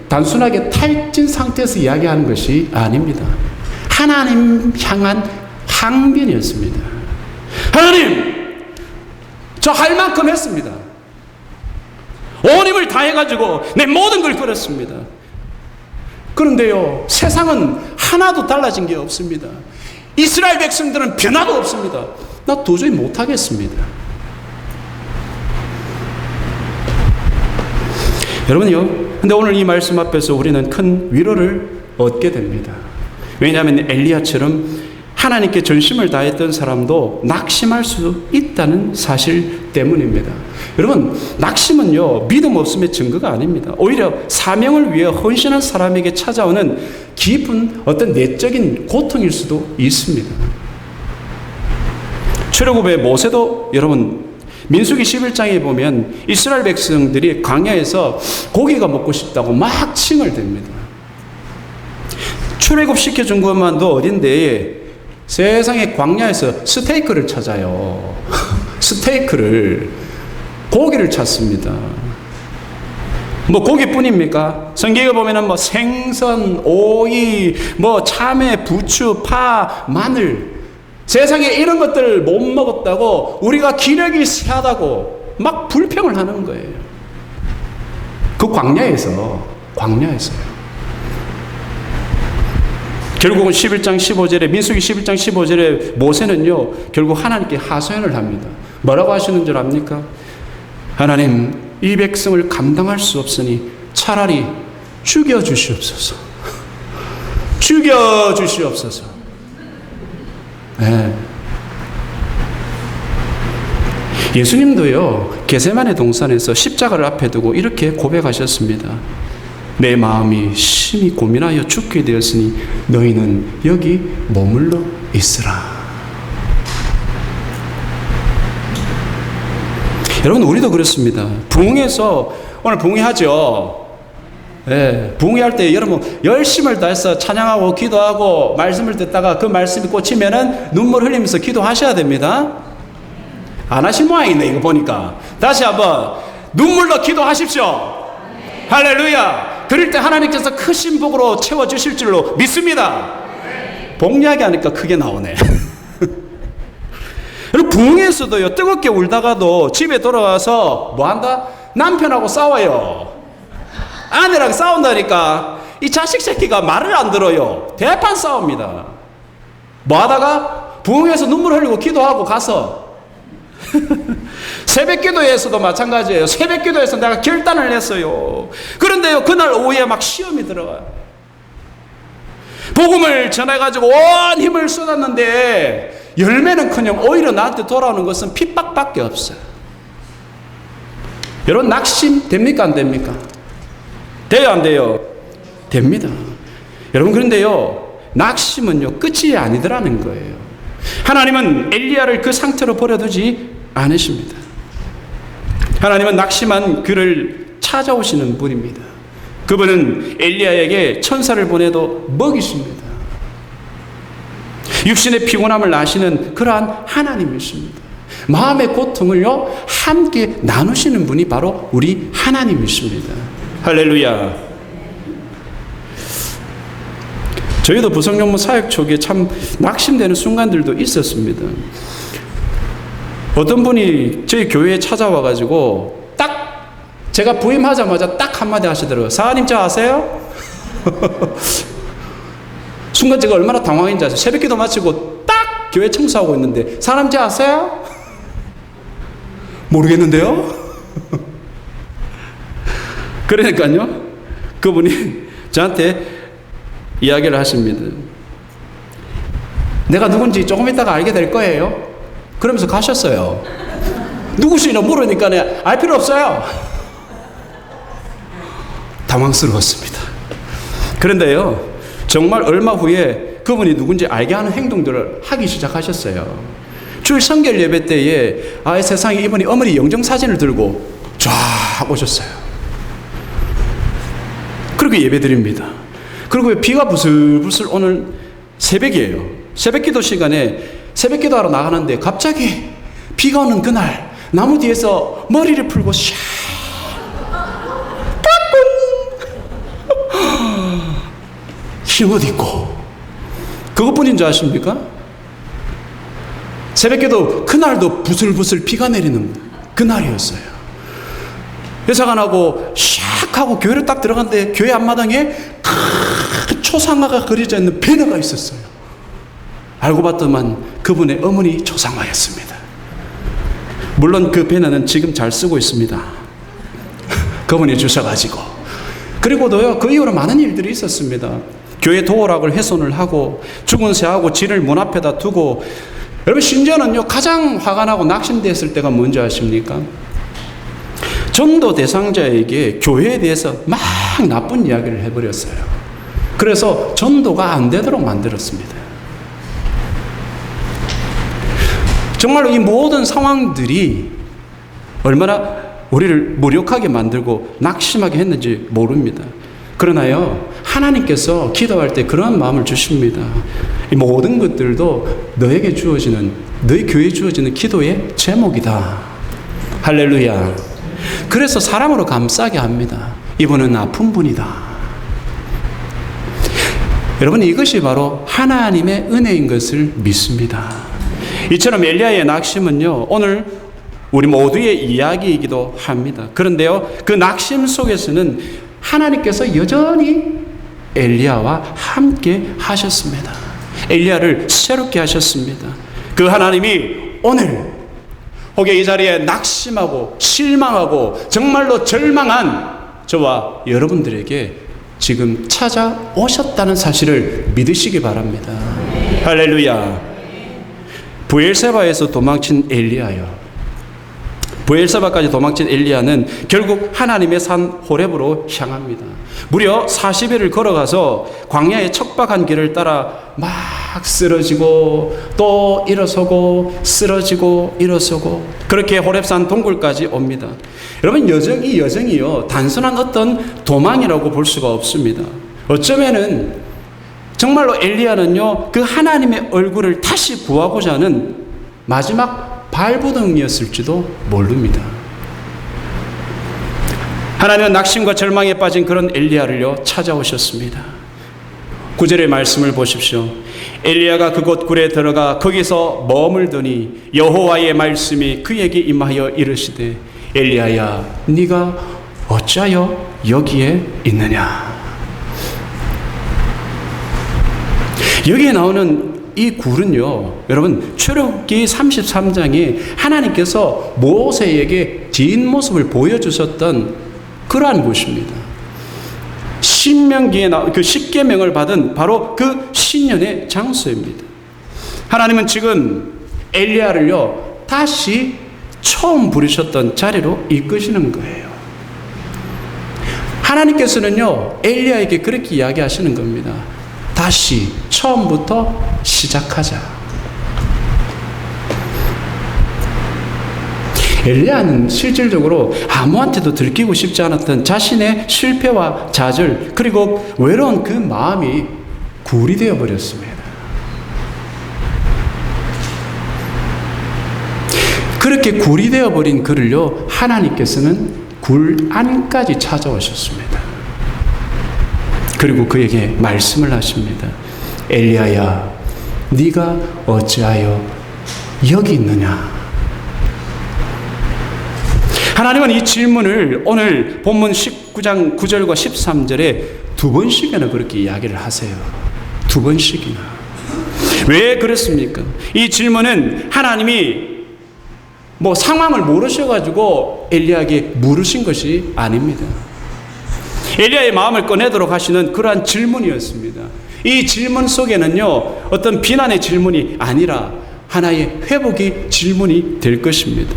단순하게 탈진 상태에서 이야기하는 것이 아닙니다. 하나님 향한 항변이었습니다. 하나님, 저 할 만큼 했습니다. 온 힘을 다해가지고 내 모든 걸 걸었습니다. 그런데요, 세상은 하나도 달라진 게 없습니다. 이스라엘 백성들은 변화도 없습니다. 나 도저히 못하겠습니다. 여러분요, 근데 오늘 이 말씀 앞에서 우리는 큰 위로를 얻게 됩니다. 왜냐하면 엘리야처럼 하나님께 전심을 다했던 사람도 낙심할 수 있다는 사실 때문입니다. 여러분, 낙심은요 믿음 없음의 증거가 아닙니다. 오히려 사명을 위해 헌신한 사람에게 찾아오는 깊은 어떤 내적인 고통일 수도 있습니다. 출애굽의 모세도 여러분, 민수기 11장에 보면 이스라엘 백성들이 광야에서 고기가 먹고 싶다고 막 칭얼댑니다. 출애굽 시켜준 것만도 어딘데 세상에 광야에서 스테이크를 찾아요. 스테이크를, 고기를 찾습니다. 뭐 고기뿐입니까? 성경에 보면은 뭐 생선, 오이, 뭐 참외, 부추, 파, 마늘, 세상에 이런 것들 못 먹었다고 우리가 기력이 세하다고 막 불평을 하는 거예요. 그 광야에서요. 결국은 11장 15절에 민수기 11장 15절에 모세는요 결국 하나님께 하소연을 합니다. 뭐라고 하시는 줄 압니까? 하나님, 이 백성을 감당할 수 없으니 차라리 죽여주시옵소서. 죽여주시옵소서. 네. 예수님도요 겟세마네 동산에서 십자가를 앞에 두고 이렇게 고백하셨습니다. 내 마음이 심히 고민하여 죽게 되었으니 너희는 여기 머물러 있으라. 여러분, 우리도 그렇습니다. 부흥회에서 오늘 부흥회하죠. 예, 부흥회할 때 여러분 열심을 다해서 찬양하고 기도하고 말씀을 듣다가 그 말씀이 꽂히면은 눈물 흘리면서 기도하셔야 됩니다. 안 하실 모양이네 이거 보니까. 다시 한번 눈물로 기도하십시오. 할렐루야. 그럴 때 하나님께서 크신 복으로 채워주실 줄로 믿습니다. 복 이야기 하니까 크게 나오네. 여러분, 부흥회에서도요 뜨겁게 울다가도 집에 돌아와서 뭐한다? 남편하고 싸워요. 아내랑 싸운다니까 이 자식 새끼가 말을 안 들어요. 대판 싸웁니다. 뭐하다가 부흥회에서 눈물 흘리고 기도하고 가서 새벽기도에서도 마찬가지예요. 새벽기도에서 내가 결단을 했어요. 그런데요 그날 오후에 막 시험이 들어가요. 복음을 전해가지고 온 힘을 쏟았는데 열매는커녕 오히려 나한테 돌아오는 것은 핍박밖에 없어요. 여러분, 낙심 됩니까 안 됩니까? 돼요 안 돼요? 됩니다. 여러분, 그런데요 낙심은요 끝이 아니더라는 거예요. 하나님은 엘리야를 그 상태로 버려두지 않으십니다. 하나님은 낙심한 그를 찾아오시는 분입니다. 그분은 엘리야에게 천사를 보내도 먹이십니다. 육신의 피곤함을 아시는 그러한 하나님이십니다. 마음의 고통을요 함께 나누시는 분이 바로 우리 하나님이십니다. 할렐루야. 저희도 부성연못 사역 초기에 참 낙심되는 순간들도 있었습니다. 어떤 분이 저희 교회에 찾아와가지고 딱 제가 부임하자마자 딱 한마디 하시더라고요. 사장님 저 아세요? 순간 제가 얼마나 당황했는지 아세요? 새벽기도 마치고 딱 교회 청소하고 있는데 사람 저 아세요? 모르겠는데요? 그러니까요 그분이 저한테 이야기를 하십니다. 내가 누군지 조금 있다가 알게 될 거예요. 그러면서 가셨어요. 누구시나 모르니까 알 필요 없어요. 당황스러웠습니다. 그런데요 정말 얼마 후에 그분이 누군지 알게 하는 행동들을 하기 시작하셨어요. 주일 성결 예배 때에 세상에 이분이 어머니 영정사진을 들고 쫙 오셨어요. 그리고 예배 드립니다. 그리고 비가 부슬부슬 오는 새벽이에요. 새벽기도 시간에 새벽기도하러 나가는데 갑자기 비가 오는 그날 나무 뒤에서 머리를 풀고 샥 흰옷 입고 그것뿐인 줄 아십니까? 새벽기도 그날도 부슬부슬 비가 내리는 그날이었어요. 회사관하고 샥 하고 교회를 딱 들어갔는데 교회 앞마당에 큰 초상화가 그려져 있는 배너가 있었어요. 알고 봤더만 그분의 어머니 초상화였습니다. 물론 그 배너는 지금 잘 쓰고 있습니다. 그분이 주셔가지고. 그리고도요 그 이후로 많은 일들이 있었습니다. 교회 도어락을 훼손을 하고 죽은 새하고 쥐를 문 앞에다 두고, 여러분 심지어는요 가장 화가 나고 낙심됐을 때가 뭔지 아십니까? 전도 대상자에게 교회에 대해서 막 나쁜 이야기를 해버렸어요. 그래서 전도가 안 되도록 만들었습니다. 정말로 이 모든 상황들이 얼마나 우리를 무력하게 만들고 낙심하게 했는지 모릅니다. 그러나요 하나님께서 기도할 때 그런 마음을 주십니다. 이 모든 것들도 너에게 주어지는, 너희 교회에 주어지는 기도의 제목이다. 할렐루야. 그래서 사람으로 감싸게 합니다. 이분은 아픈 분이다. 여러분, 이것이 바로 하나님의 은혜인 것을 믿습니다. 이처럼 엘리야의 낙심은요, 오늘 우리 모두의 이야기이기도 합니다. 그런데요, 그 낙심 속에서는 하나님께서 여전히 엘리야와 함께 하셨습니다. 엘리야를 새롭게 하셨습니다. 그 하나님이 오늘 혹여 이 자리에 낙심하고 실망하고 정말로 절망한 저와 여러분들에게 지금 찾아오셨다는 사실을 믿으시기 바랍니다. 할렐루야. 브엘세바에서 도망친 엘리야요. 브엘세바까지 도망친 엘리야는 결국 하나님의 산 호렙으로 향합니다. 무려 40일을 걸어가서 광야의 척박한 길을 따라 막 쓰러지고 또 일어서고 쓰러지고 일어서고 그렇게 호렙산 동굴까지 옵니다. 여러분, 이 여정이요, 단순한 어떤 도망이라고 볼 수가 없습니다. 어쩌면은 정말로 엘리야는요, 그 하나님의 얼굴을 다시 구하고자 하는 마지막 발버둥이었을지도 모릅니다. 하나님은 낙심과 절망에 빠진 그런 엘리야를요, 찾아오셨습니다. 9절의 말씀을 보십시오. 엘리야가 그곳 굴에 들어가 거기서 머물더니 여호와의 말씀이 그에게 임하여 이르시되 엘리야야, 네가 어찌하여 여기에 있느냐. 여기에 나오는 이 굴은요, 여러분, 출애굽기 33장에 하나님께서 모세에게 지은 모습을 보여주셨던 그러한 곳입니다. 신명기에 그 십계명을 받은 바로 그 신년의 장소입니다. 하나님은 지금 엘리야를요, 다시 처음 부르셨던 자리로 이끄시는 거예요. 하나님께서는요, 엘리야에게 그렇게 이야기하시는 겁니다. 다시 처음부터 시작하자. 엘리야는 실질적으로 아무한테도 들키고 싶지 않았던 자신의 실패와 좌절 그리고 외로운 그 마음이 굴이 되어버렸습니다. 그렇게 굴이 되어버린 그를요, 하나님께서는 굴 안까지 찾아오셨습니다. 그리고 그에게 말씀을 하십니다. 엘리야야, 네가 어찌하여 여기 있느냐. 하나님은 이 질문을 오늘 본문 19장 9절과 13절에 두 번씩이나 그렇게 이야기를 하세요. 두 번씩이나. 왜 그렇습니까? 이 질문은 하나님이 상황을 모르셔가지고 엘리야에게 물으신 것이 아닙니다. 엘리야의 마음을 꺼내도록 하시는 그러한 질문이었습니다. 이 질문 속에는요, 어떤 비난의 질문이 아니라 하나의 회복의 질문이 될 것입니다.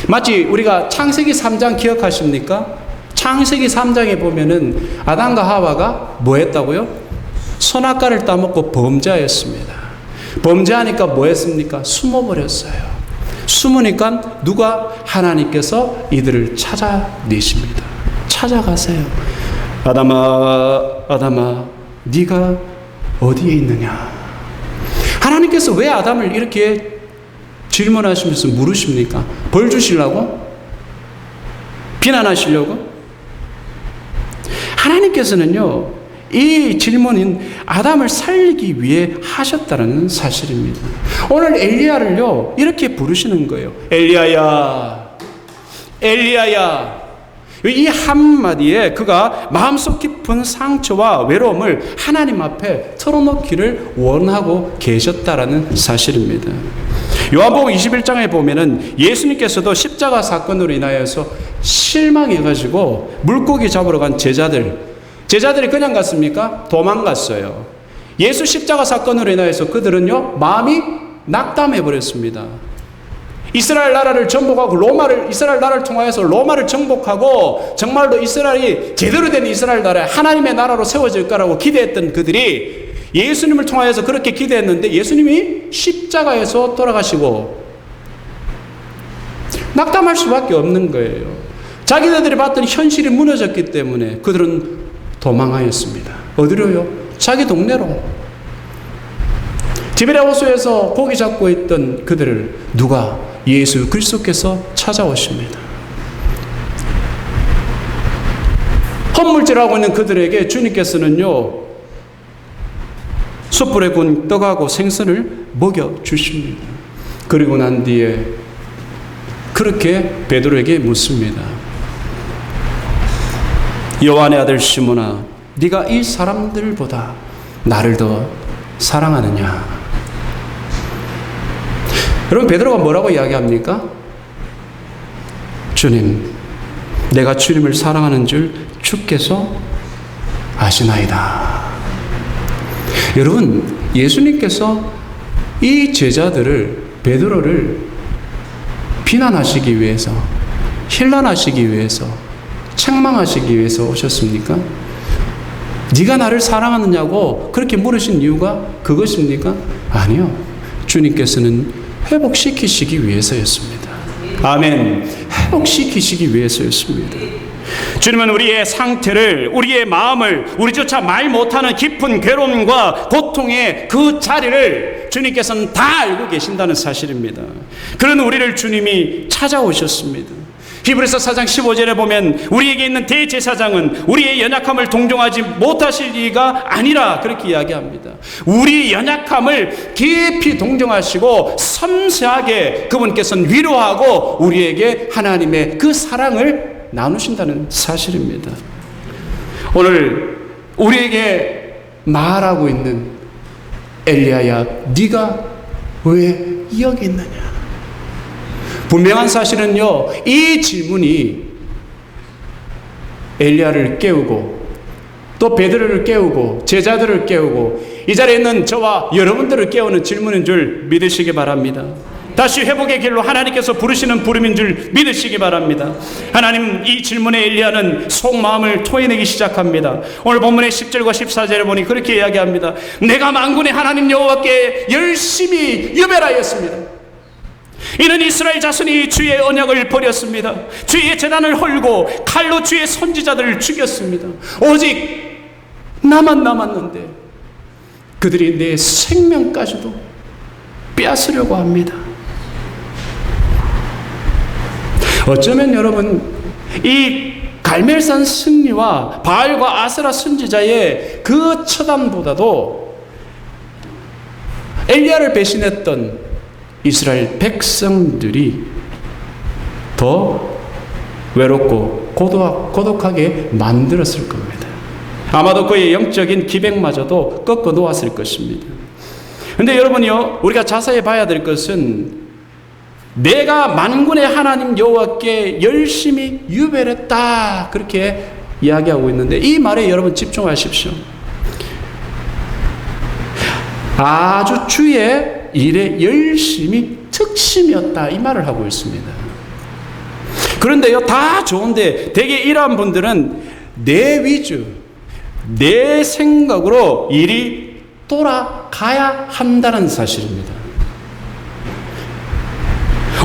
마치 우리가 창세기 3장 기억하십니까? 창세기 3장에 보면은 아담과 하와가 뭐 했다고요? 선악과를 따먹고 범죄하였습니다. 범죄하니까 뭐 했습니까? 숨어버렸어요. 숨으니까 누가? 하나님께서 이들을 찾아내십니다. 찾아가세요. 아담아, 네가 어디에 있느냐? 하나님께서 왜 아담을 이렇게 질문하시면서 물으십니까? 벌 주시려고? 비난하시려고? 하나님께서는요, 이 질문인 아담을 살리기 위해 하셨다는 사실입니다. 오늘 엘리야를요, 이렇게 부르시는 거예요. 엘리야야, 엘리야야. 이 한마디에 그가 마음속 깊은 상처와 외로움을 하나님 앞에 털어놓기를 원하고 계셨다라는 사실입니다. 요한복음 21장에 보면은 예수님께서도 십자가 사건으로 인하여서 실망해가지고 물고기 잡으러 간 제자들이 그냥 갔습니까? 도망갔어요. 예수 십자가 사건으로 인하여서 그들은요, 마음이 낙담해버렸습니다. 이스라엘 나라를 정복하고 이스라엘 나라를 통하여서 로마를 정복하고 정말로 이스라엘이 제대로 된 이스라엘 나라, 하나님의 나라로 세워질 거라고 기대했던 그들이 예수님을 통하여서 그렇게 기대했는데 예수님이 십자가에서 돌아가시고 낙담할 수밖에 없는 거예요. 자기네들이 봤던 현실이 무너졌기 때문에 그들은 도망하였습니다. 어디로요? 자기 동네로. 디베랴 호수에서 고기 잡고 있던 그들을 누가? 예수 그리스도께서 찾아오십니다. 헛물질하고 있는 그들에게 주님께서는요, 숯불에 구운 떡하고 생선을 먹여주십니다. 그리고 난 뒤에 그렇게 베드로에게 묻습니다. 요한의 아들 시몬아, 네가 이 사람들보다 나를 더 사랑하느냐? 여러분, 베드로가 뭐라고 이야기합니까? 주님, 내가 주님을 사랑하는 줄 주께서 아시나이다. 여러분, 예수님께서 이 제자들을, 베드로를 비난하시기 위해서, 힐난하시기 위해서, 책망하시기 위해서 오셨습니까? 네가 나를 사랑하느냐고 그렇게 물으신 이유가 그것입니까? 아니요. 주님께서는 회복시키시기 위해서였습니다. 아멘. 회복시키시기 위해서였습니다. 주님은 우리의 상태를, 우리의 마음을, 우리조차 말 못하는 깊은 괴로움과 고통의 그 자리를 주님께서는 다 알고 계신다는 사실입니다. 그런 우리를 주님이 찾아오셨습니다. 히브리서 4장 15절에 보면 우리에게 있는 대제사장은 우리의 연약함을 동정하지 못하실 리가 아니라 그렇게 이야기합니다. 우리의 연약함을 깊이 동정하시고 섬세하게 그분께서는 위로하고 우리에게 하나님의 그 사랑을 나누신다는 사실입니다. 오늘 우리에게 말하고 있는 엘리야야, 네가 왜 여기 있느냐? 분명한 사실은요, 이 질문이 엘리야를 깨우고 또 베드로를 깨우고 제자들을 깨우고 이 자리에 있는 저와 여러분들을 깨우는 질문인 줄 믿으시기 바랍니다. 다시 회복의 길로 하나님께서 부르시는 부름인 줄 믿으시기 바랍니다. 하나님, 이 질문에 엘리야는 속마음을 토해내기 시작합니다. 오늘 본문의 10절과 14절에 보니 그렇게 이야기합니다. 내가 만군의 하나님 여호와께 열심히 유별하였습니다. 이는 이스라엘 자손이 주의 언약을 버렸습니다. 주의 제단을 헐고 칼로 주의 선지자들을 죽였습니다. 오직 나만 남았는데 그들이 내 생명까지도 빼앗으려고 합니다. 어쩌면 여러분, 이 갈멜산 승리와 바알과 아세라 선지자의 그 처단보다도 엘리야를 배신했던 이스라엘 백성들이 더 외롭고 고독하게 만들었을 겁니다. 아마도 그의 영적인 기백마저도 꺾어 놓았을 것입니다. 그런데 여러분이요, 우리가 자세히 봐야 될 것은 내가 만군의 하나님 여호와께 열심히 유별했다, 그렇게 이야기하고 있는데 이 말에 여러분 집중하십시오. 아주 주의 일에 열심히 특심이었다, 이 말을 하고 있습니다. 그런데요, 다 좋은데 대개 이러한 분들은 내 위주, 내 생각으로 일이 돌아가야 한다는 사실입니다.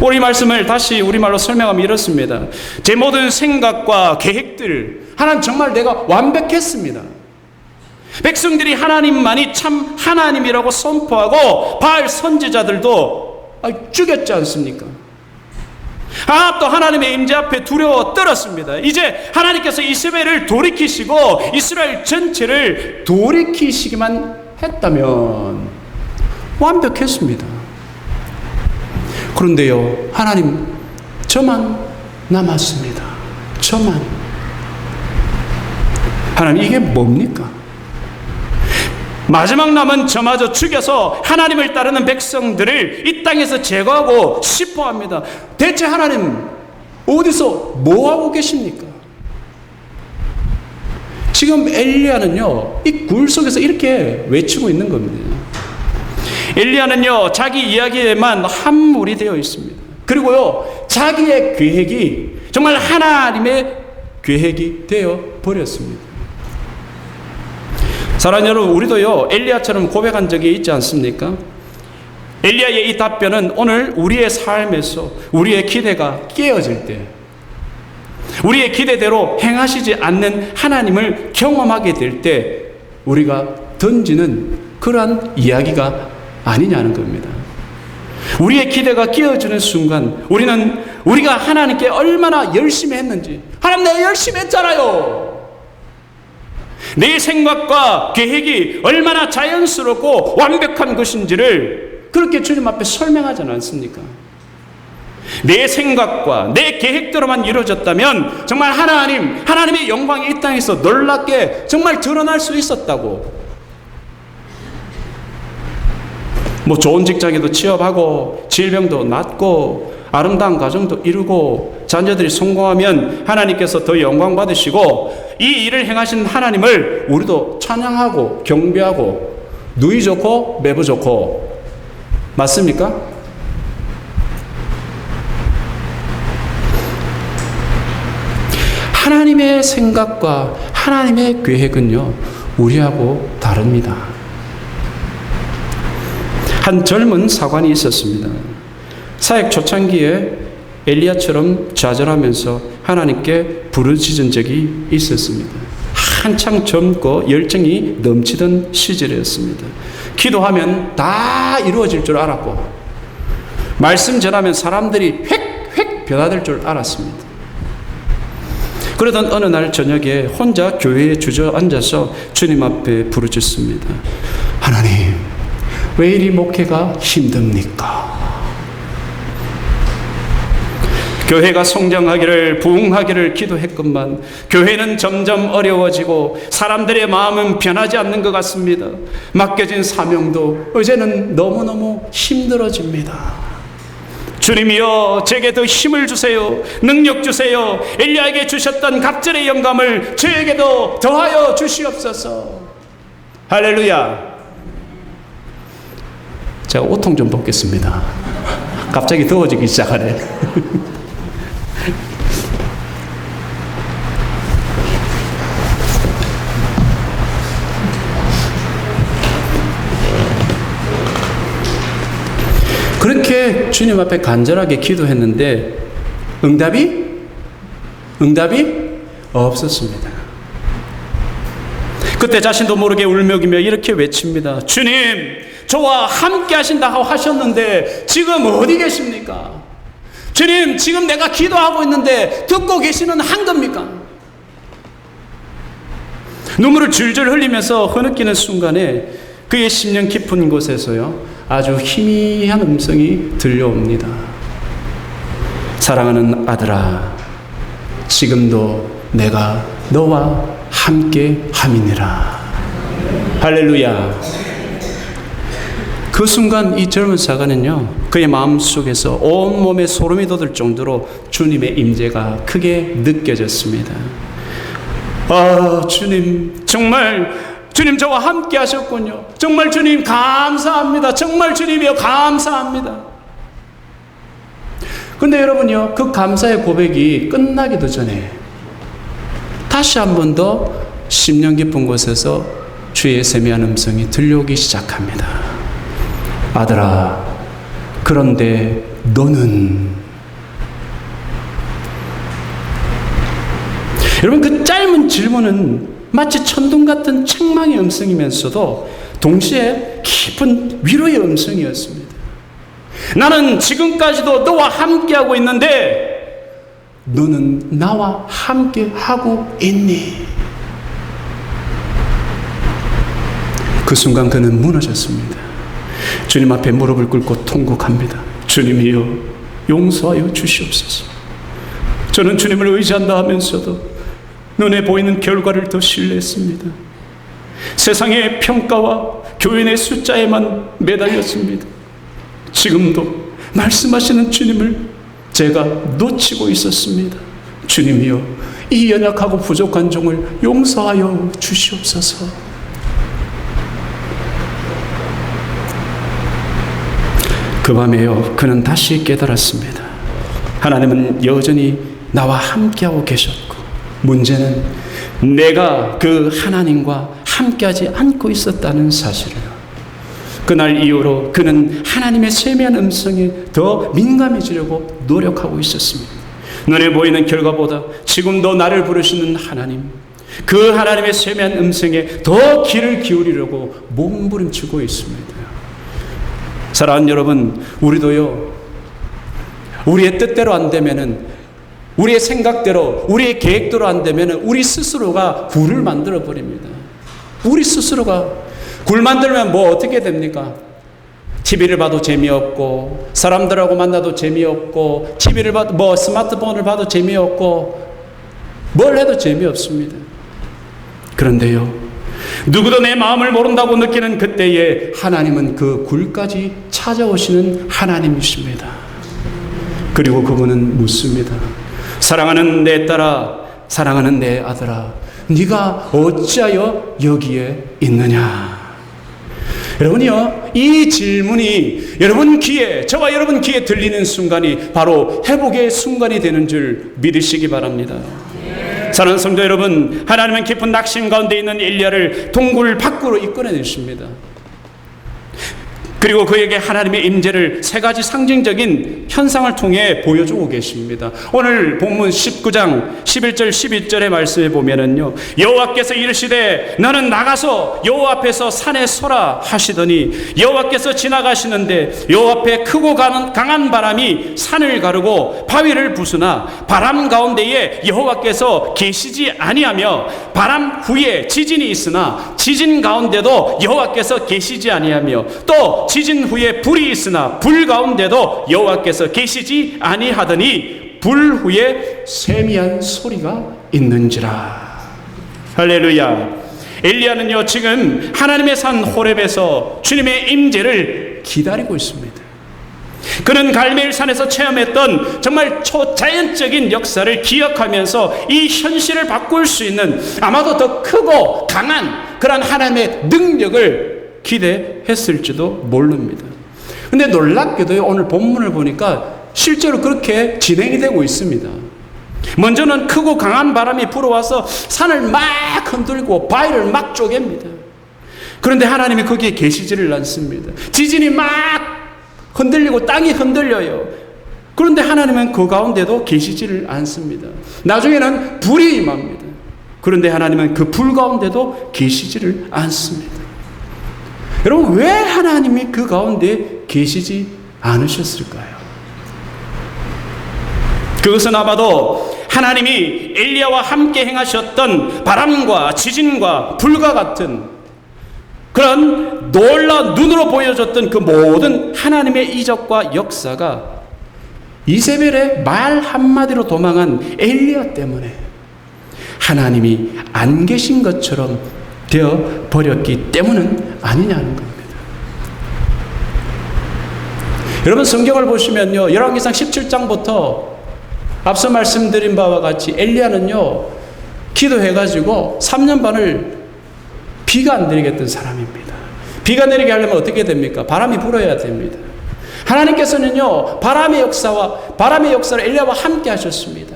오늘 이 말씀을 다시 우리말로 설명하면 이렇습니다. 제 모든 생각과 계획들, 하나님 정말 내가 완벽했습니다. 백성들이 하나님만이 참 하나님이라고 선포하고 바알 선지자들도 죽였지 않습니까? 또 하나님의 임재 앞에 두려워 떨었습니다. 이제 하나님께서 이스라엘을 돌이키시고 이스라엘 전체를 돌이키시기만 했다면 완벽했습니다. 그런데요, 하나님, 저만 남았습니다. 저만. 하나님, 이게 뭡니까? 마지막 남은 저마저 죽여서 하나님을 따르는 백성들을 이 땅에서 제거하고 싶어 합니다. 대체 하나님, 어디서 뭐하고 계십니까? 지금 엘리야는요, 이 굴 속에서 이렇게 외치고 있는 겁니다. 엘리야는요, 자기 이야기에만 함몰이 되어 있습니다. 그리고요, 자기의 계획이 정말 하나님의 계획이 되어 버렸습니다. 사랑하는 여러분, 우리도요, 엘리야처럼 고백한 적이 있지 않습니까? 엘리야의 이 답변은 오늘 우리의 삶에서 우리의 기대가 깨어질 때, 우리의 기대대로 행하시지 않는 하나님을 경험하게 될 때 우리가 던지는 그러한 이야기가 아니냐는 겁니다. 우리의 기대가 깨어지는 순간 우리가 하나님께 얼마나 열심히 했는지, 하나님 내가 열심히 했잖아요, 내 생각과 계획이 얼마나 자연스럽고 완벽한 것인지를 그렇게 주님 앞에 설명하지 않습니까? 내 생각과 내 계획대로만 이루어졌다면 정말 하나님의 영광이 이 땅에서 놀랍게 정말 드러날 수 있었다고. 뭐 좋은 직장에도 취업하고 질병도 낫고 아름다운 가정도 이루고 자녀들이 성공하면 하나님께서 더 영광 받으시고 이 일을 행하신 하나님을 우리도 찬양하고 경배하고 누이 좋고 매부 좋고 맞습니까? 하나님의 생각과 하나님의 계획은요 우리하고 다릅니다. 한 젊은 사관이 있었습니다. 사역 초창기에 엘리야처럼 좌절하면서 하나님께 부르짖은 적이 있었습니다. 한창 젊고 열정이 넘치던 시절이었습니다. 기도하면 다 이루어질 줄 알았고 말씀 전하면 사람들이 획획 변화될 줄 알았습니다. 그러던 어느 날 저녁에 혼자 교회에 주저앉아서 주님 앞에 부르짖습니다. 하나님, 왜 이리 목회가 힘듭니까? 교회가 성장하기를 부흥하기를 기도했건만 교회는 점점 어려워지고 사람들의 마음은 변하지 않는 것 같습니다. 맡겨진 사명도 이제는 너무너무 힘들어집니다. 주님이여 제게 더 힘을 주세요. 능력 주세요. 엘리야에게 주셨던 갑절의 영감을 저에게도 더하여 주시옵소서. 할렐루야. 제가 옷통 좀 벗겠습니다. 갑자기 더워지기 시작하네. 그렇게 주님 앞에 간절하게 기도했는데 응답이 없었습니다. 그때 자신도 모르게 울먹이며 이렇게 외칩니다. 주님, 저와 함께 하신다고 하셨는데 지금 어디 계십니까? 주님, 지금 내가 기도하고 있는데 듣고 계시는 한 겁니까? 눈물을 줄줄 흘리면서 흐느끼는 순간에 그의 심령 깊은 곳에서요 아주 희미한 음성이 들려옵니다. 사랑하는 아들아, 지금도 내가 너와 함께 함이니라. 할렐루야. 그 순간 이 젊은 사관은요 그의 마음속에서 온몸에 소름이 돋을 정도로 주님의 임재가 크게 느껴졌습니다. 아, 주님, 정말 주님 저와 함께 하셨군요. 정말 주님 감사합니다. 정말 주님이여 감사합니다. 근데 여러분요, 그 감사의 고백이 끝나기도 전에 다시 한 번 더 심령 깊은 곳에서 주의 세미한 음성이 들려오기 시작합니다. 아들아, 그런데 너는, 여러분 그 짧은 질문은 마치 천둥 같은 책망의 음성이면서도 동시에 깊은 위로의 음성이었습니다. 나는 지금까지도 너와 함께하고 있는데 너는 나와 함께하고 있니? 그 순간 그는 무너졌습니다. 주님 앞에 무릎을 꿇고 통곡합니다. 주님이여 용서하여 주시옵소서. 저는 주님을 의지한다 하면서도 눈에 보이는 결과를 더 신뢰했습니다. 세상의 평가와 교인의 숫자에만 매달렸습니다. 지금도 말씀하시는 주님을 제가 놓치고 있었습니다. 주님이여 이 연약하고 부족한 종을 용서하여 주시옵소서. 그 밤에요 그는 다시 깨달았습니다. 하나님은 여전히 나와 함께하고 계셨고 문제는 내가 그 하나님과 함께하지 않고 있었다는 사실이에요. 그날 이후로 그는 하나님의 세미한 음성에 더 민감해지려고 노력하고 있었습니다. 눈에 보이는 결과보다 지금도 나를 부르시는 하나님, 그 하나님의 세미한 음성에 더 귀를 기울이려고 몸부림치고 있습니다. 사랑하는 여러분, 우리도요 우리의 뜻대로 안 되면은, 우리의 생각대로, 우리의 계획대로 안 되면 우리 스스로가 불을 만들어 버립니다. 우리 스스로가 굴 만들면 뭐 어떻게 됩니까? TV를 봐도 재미없고, 사람들하고 만나도 재미없고, TV를 봐도 뭐 스마트폰을 봐도 재미없고, 뭘 해도 재미없습니다. 그런데요, 누구도 내 마음을 모른다고 느끼는 그때에 하나님은 그 굴까지 찾아오시는 하나님이십니다. 그리고 그분은 묻습니다. 사랑하는 내 딸아, 사랑하는 내 아들아, 네가 어찌하여 여기에 있느냐? 여러분이요, 이 질문이 여러분 귀에, 저와 여러분 귀에 들리는 순간이 바로 회복의 순간이 되는 줄 믿으시기 바랍니다. 사랑하는 성도 여러분, 하나님은 깊은 낙심 가운데 있는 엘리야를 동굴 밖으로 이끌어내십니다. 그리고 그에게 하나님의 임재를 세 가지 상징적인 현상을 통해 보여주고 계십니다. 오늘 본문 19장 11절 12절의 말씀에 보면은요, 여호와께서 이르시되 너는 나가서 여호와 앞에서 산에 서라 하시더니 여호와께서 지나가시는데 여호와 앞에 크고 강한 바람이 산을 가르고 바위를 부수나 바람 가운데에 여호와께서 계시지 아니하며 바람 후에 지진이 있으나 지진 가운데도 여호와께서 계시지 아니하며 또 지진 후에 불이 있으나 불 가운데도 여호와께서 계시지 아니하더니 불 후에 세미한 소리가 있는지라. 할렐루야. 엘리야는요, 지금 하나님의 산 호렙에서 주님의 임재를 기다리고 있습니다. 그는 갈멜산에서 체험했던 정말 초자연적인 역사를 기억하면서 이 현실을 바꿀 수 있는 아마도 더 크고 강한 그런 하나님의 능력을 기대했을지도 모릅니다. 근데 놀랍게도요, 오늘 본문을 보니까 실제로 그렇게 진행이 되고 있습니다. 먼저는 크고 강한 바람이 불어와서 산을 막 흔들고 바위를 막 쪼갭니다. 그런데 하나님이 거기에 계시지를 않습니다. 지진이 막 흔들리고 땅이 흔들려요. 그런데 하나님은 그 가운데도 계시지를 않습니다. 나중에는 불이 임합니다. 그런데 하나님은 그 불 가운데도 계시지를 않습니다. 여러분, 왜 하나님이 그 가운데 계시지 않으셨을까요? 그것은 아마도 하나님이 엘리야와 함께 행하셨던 바람과 지진과 불과 같은 그런 놀라운 눈으로 보여줬던 그 모든 하나님의 이적과 역사가 이세벨의 말 한마디로 도망한 엘리야 때문에 하나님이 안 계신 것처럼 되어 버렸기 때문은 아니냐는 겁니다. 여러분, 성경을 보시면요, 열왕기상 17장부터 앞서 말씀드린 바와 같이 엘리야는요, 기도해가지고 3년 반을 비가 안 내리겠던 사람입니다. 비가 내리게 하려면 어떻게 됩니까? 바람이 불어야 됩니다. 하나님께서는요, 바람의 역사를 엘리야와 함께 하셨습니다.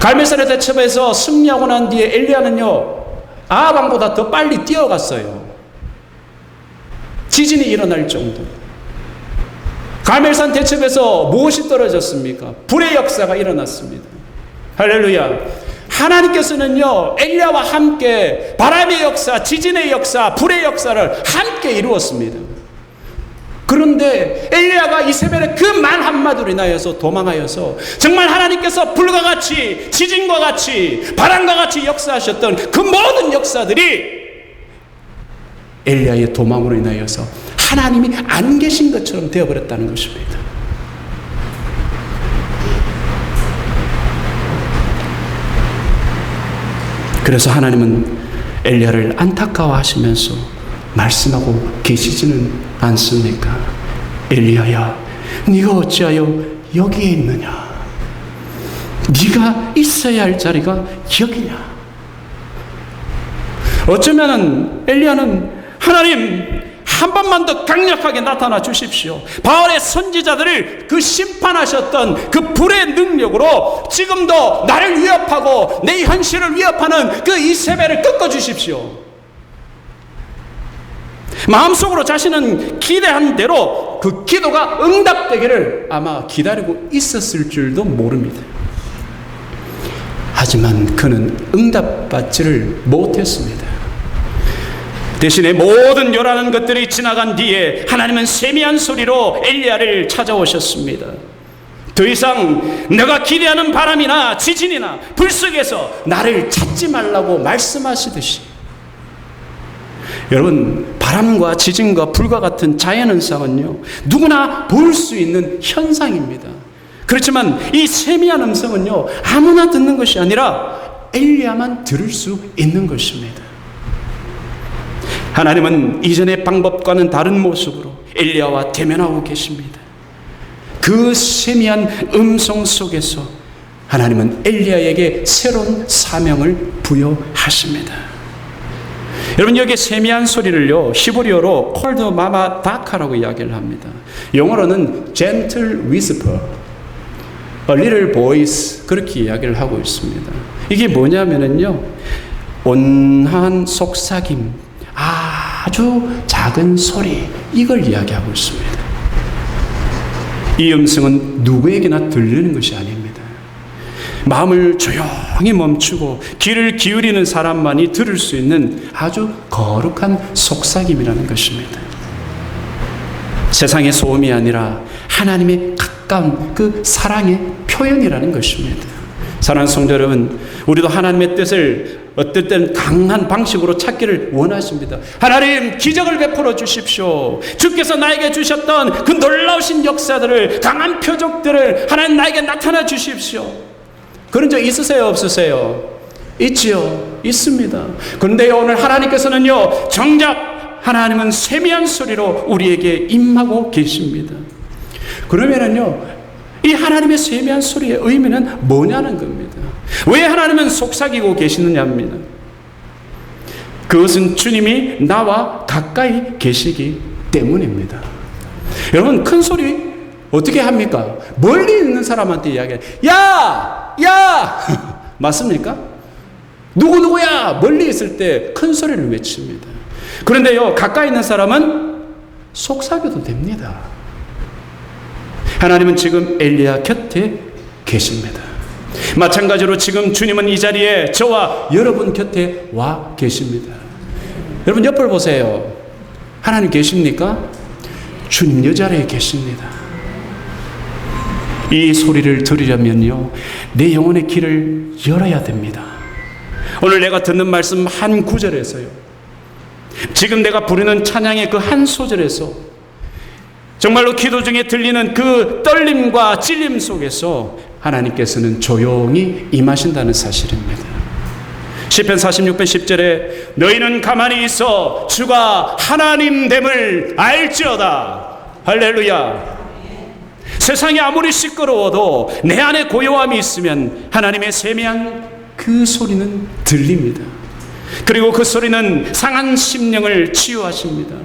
갈멜산의 대첩에서 승리하고 난 뒤에 엘리야는요, 아합 왕보다 더 빨리 뛰어갔어요. 지진이 일어날 정도. 갈멜산 대첩에서 무엇이 떨어졌습니까? 불의 역사가 일어났습니다. 할렐루야. 하나님께서는요, 엘리야와 함께 바람의 역사, 지진의 역사, 불의 역사를 함께 이루었습니다. 그런데 엘리야가 이세벨의 그 말 한마디로 인하여서 도망하여서 정말 하나님께서 불과 같이, 지진과 같이, 바람과 같이 역사하셨던 그 모든 역사들이 엘리야의 도망으로 인하여서 하나님이 안 계신 것처럼 되어버렸다는 것입니다. 그래서 하나님은 엘리야를 안타까워하시면서 말씀하고 계시지는 않습니까? 엘리야야, 네가 어찌하여 여기에 있느냐? 네가 있어야 할 자리가 여기냐? 어쩌면 엘리야는 하나님, 한 번만 더 강력하게 나타나 주십시오. 바알의 선지자들을 그 심판하셨던 그 불의 능력으로 지금도 나를 위협하고 내 현실을 위협하는 그 이세벨을 꺾어 주십시오. 마음속으로 자신은 기대한 대로 그 기도가 응답되기를 아마 기다리고 있었을 줄도 모릅니다. 하지만 그는 응답받지를 못했습니다. 대신에 모든 요란한 것들이 지나간 뒤에 하나님은 세미한 소리로 엘리야를 찾아오셨습니다. 더 이상 내가 기대하는 바람이나 지진이나 불 속에서 나를 찾지 말라고 말씀하시듯이, 여러분, 바람과 지진과 불과 같은 자연현상은요, 누구나 볼 수 있는 현상입니다. 그렇지만 이 세미한 음성은요, 아무나 듣는 것이 아니라 엘리야만 들을 수 있는 것입니다. 하나님은 이전의 방법과는 다른 모습으로 엘리야와 대면하고 계십니다. 그 세미한 음성 속에서 하나님은 엘리야에게 새로운 사명을 부여하십니다. 여러분, 여기 세미한 소리를요, 히브리어로 콜드 마마 다카라고 이야기를 합니다. 영어로는 gentle whisper, a little voice, 그렇게 이야기를 하고 있습니다. 이게 뭐냐면은요, 온화한 속삭임, 아주 작은 소리, 이걸 이야기하고 있습니다. 이 음성은 누구에게나 들리는 것이 아닙니다. 마음을 조용히 멈추고 귀를 기울이는 사람만이 들을 수 있는 아주 거룩한 속삭임이라는 것입니다. 세상의 소음이 아니라 하나님의 가까운 그 사랑의 표현이라는 것입니다. 사랑하는 성도 여러분, 우리도 하나님의 뜻을 어떨 때는 강한 방식으로 찾기를 원하십니다. 하나님, 기적을 베풀어 주십시오. 주께서 나에게 주셨던 그 놀라우신 역사들을, 강한 표적들을 하나님 나에게 나타나 주십시오. 그런 적 있으세요, 없으세요? 있지요, 있습니다. 그런데 오늘 하나님께서는요, 정작 하나님은 세미한 소리로 우리에게 임하고 계십니다. 그러면은요, 이 하나님의 세미한 소리의 의미는 뭐냐는 겁니다. 왜 하나님은 속삭이고 계시느냐 합니다. 그것은 주님이 나와 가까이 계시기 때문입니다. 여러분, 큰 소리 어떻게 합니까? 멀리 있는 사람한테 이야기해요. 야! 야! 맞습니까? 누구누구야! 멀리 있을 때 큰 소리를 외칩니다. 그런데요, 가까이 있는 사람은 속삭여도 됩니다. 하나님은 지금 엘리야 곁에 계십니다. 마찬가지로 지금 주님은 이 자리에 저와 여러분 곁에 와 계십니다. 여러분, 옆을 보세요. 하나님 계십니까? 주님 이 자리에 계십니다. 이 소리를 들으려면요, 내 영혼의 길을 열어야 됩니다. 오늘 내가 듣는 말씀 한 구절에서요, 지금 내가 부르는 찬양의 그 한 소절에서 정말로 기도 중에 들리는 그 떨림과 찔림 속에서 하나님께서는 조용히 임하신다는 사실입니다. 시편 46편 10절에 너희는 가만히 있어 주가 하나님됨을 알지어다. 할렐루야. 세상이 아무리 시끄러워도 내 안에 고요함이 있으면 하나님의 세미한 그 소리는 들립니다. 그리고 그 소리는 상한 심령을 치유하십니다.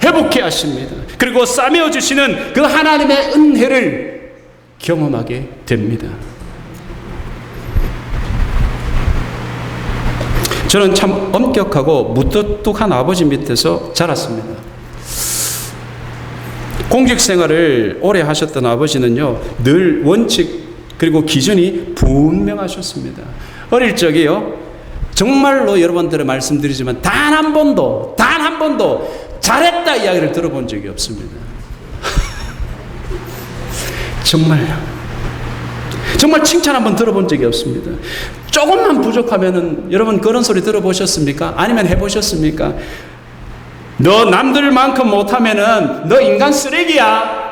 회복해 하십니다. 그리고 싸매어 주시는 그 하나님의 은혜를 경험하게 됩니다. 저는 참 엄격하고 무뚝뚝한 아버지 밑에서 자랐습니다. 공직 생활을 오래 하셨던 아버지는요, 늘 원칙 그리고 기준이 분명하셨습니다. 어릴 적에요, 정말로 여러분들의 말씀드리지만 단 한 번도 잘했다 이야기를 들어본 적이 없습니다. 정말 칭찬 한번 들어본 적이 없습니다. 조금만 부족하면은, 여러분 그런 소리 들어보셨습니까? 아니면 해보셨습니까? 너 남들만큼 못하면은 너 인간 쓰레기야.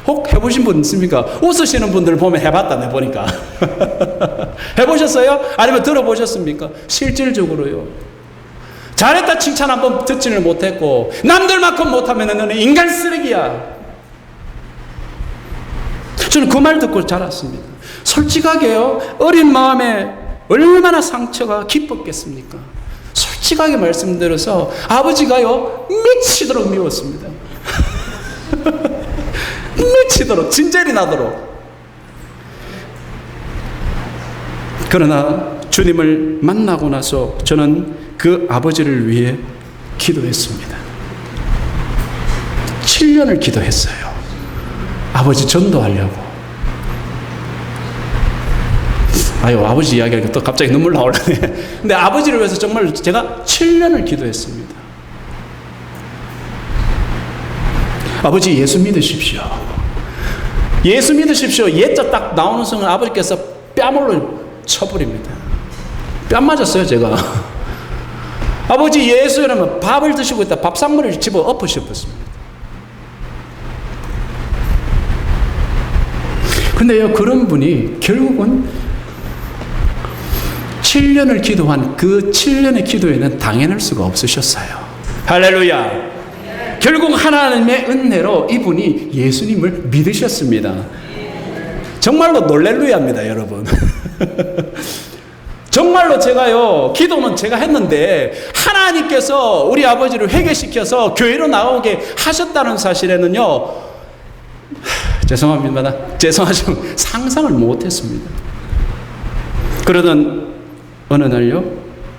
혹 해보신 분 있습니까? 웃으시는 분들 보면 해봤다, 내 보니까. 해보셨어요? 아니면 들어보셨습니까? 실질적으로요. 잘했다 칭찬 한번 듣지를 못했고, 남들만큼 못하면 너는 인간 쓰레기야. 저는 그 말 듣고 자랐습니다. 솔직하게요, 어린 마음에 얼마나 상처가 깊었겠습니까? 솔직하게 말씀드려서 아버지가요, 미치도록 미웠습니다. 미치도록, 진젤이 나도록. 그러나 주님을 만나고 나서 저는 그 아버지를 위해 기도했습니다. 7년을 기도했어요. 아버지 전도하려고. 아유, 아버지 이야기하니까 또 갑자기 눈물 나오려네. 근데 아버지를 위해서 정말 제가 7년을 기도했습니다. 아버지, 예수 믿으십시오. 예수 믿으십시오. 예자 딱 나오는 순간 아버지께서 뺨을 쳐버립니다. 뺨 맞았어요, 제가. 아버지 예수 이러면 밥을 드시고 있다 밥상머리를 집어 엎으셨습니다. 근데요, 그런 분이 결국은 7년을 기도한 그 7년의 기도에는 당해낼 수가 없으셨어요. 할렐루야. 결국 하나님의 은혜로 이분이 예수님을 믿으셨습니다. 정말로 놀렐루야입니다, 여러분. 정말로 제가요, 기도는 제가 했는데 하나님께서 우리 아버지를 회개시켜서 교회로 나오게 하셨다는 사실에는요, 죄송하지만 상상을 못했습니다. 그러던 어느 날요,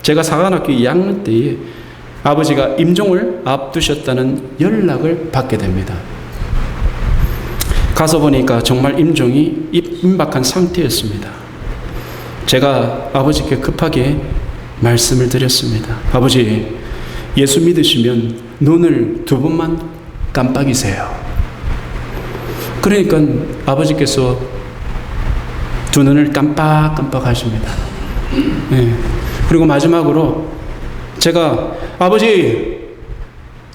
제가 사관학교 2학년 때에 아버지가 임종을 앞두셨다는 연락을 받게 됩니다. 가서 보니까 정말 임종이 임박한 상태였습니다. 제가 아버지께 급하게 말씀을 드렸습니다. 아버지, 예수 믿으시면 눈을 2번만 깜빡이세요. 그러니까 아버지께서 2눈을 깜빡깜빡 하십니다. 네. 그리고 마지막으로 제가 아버지,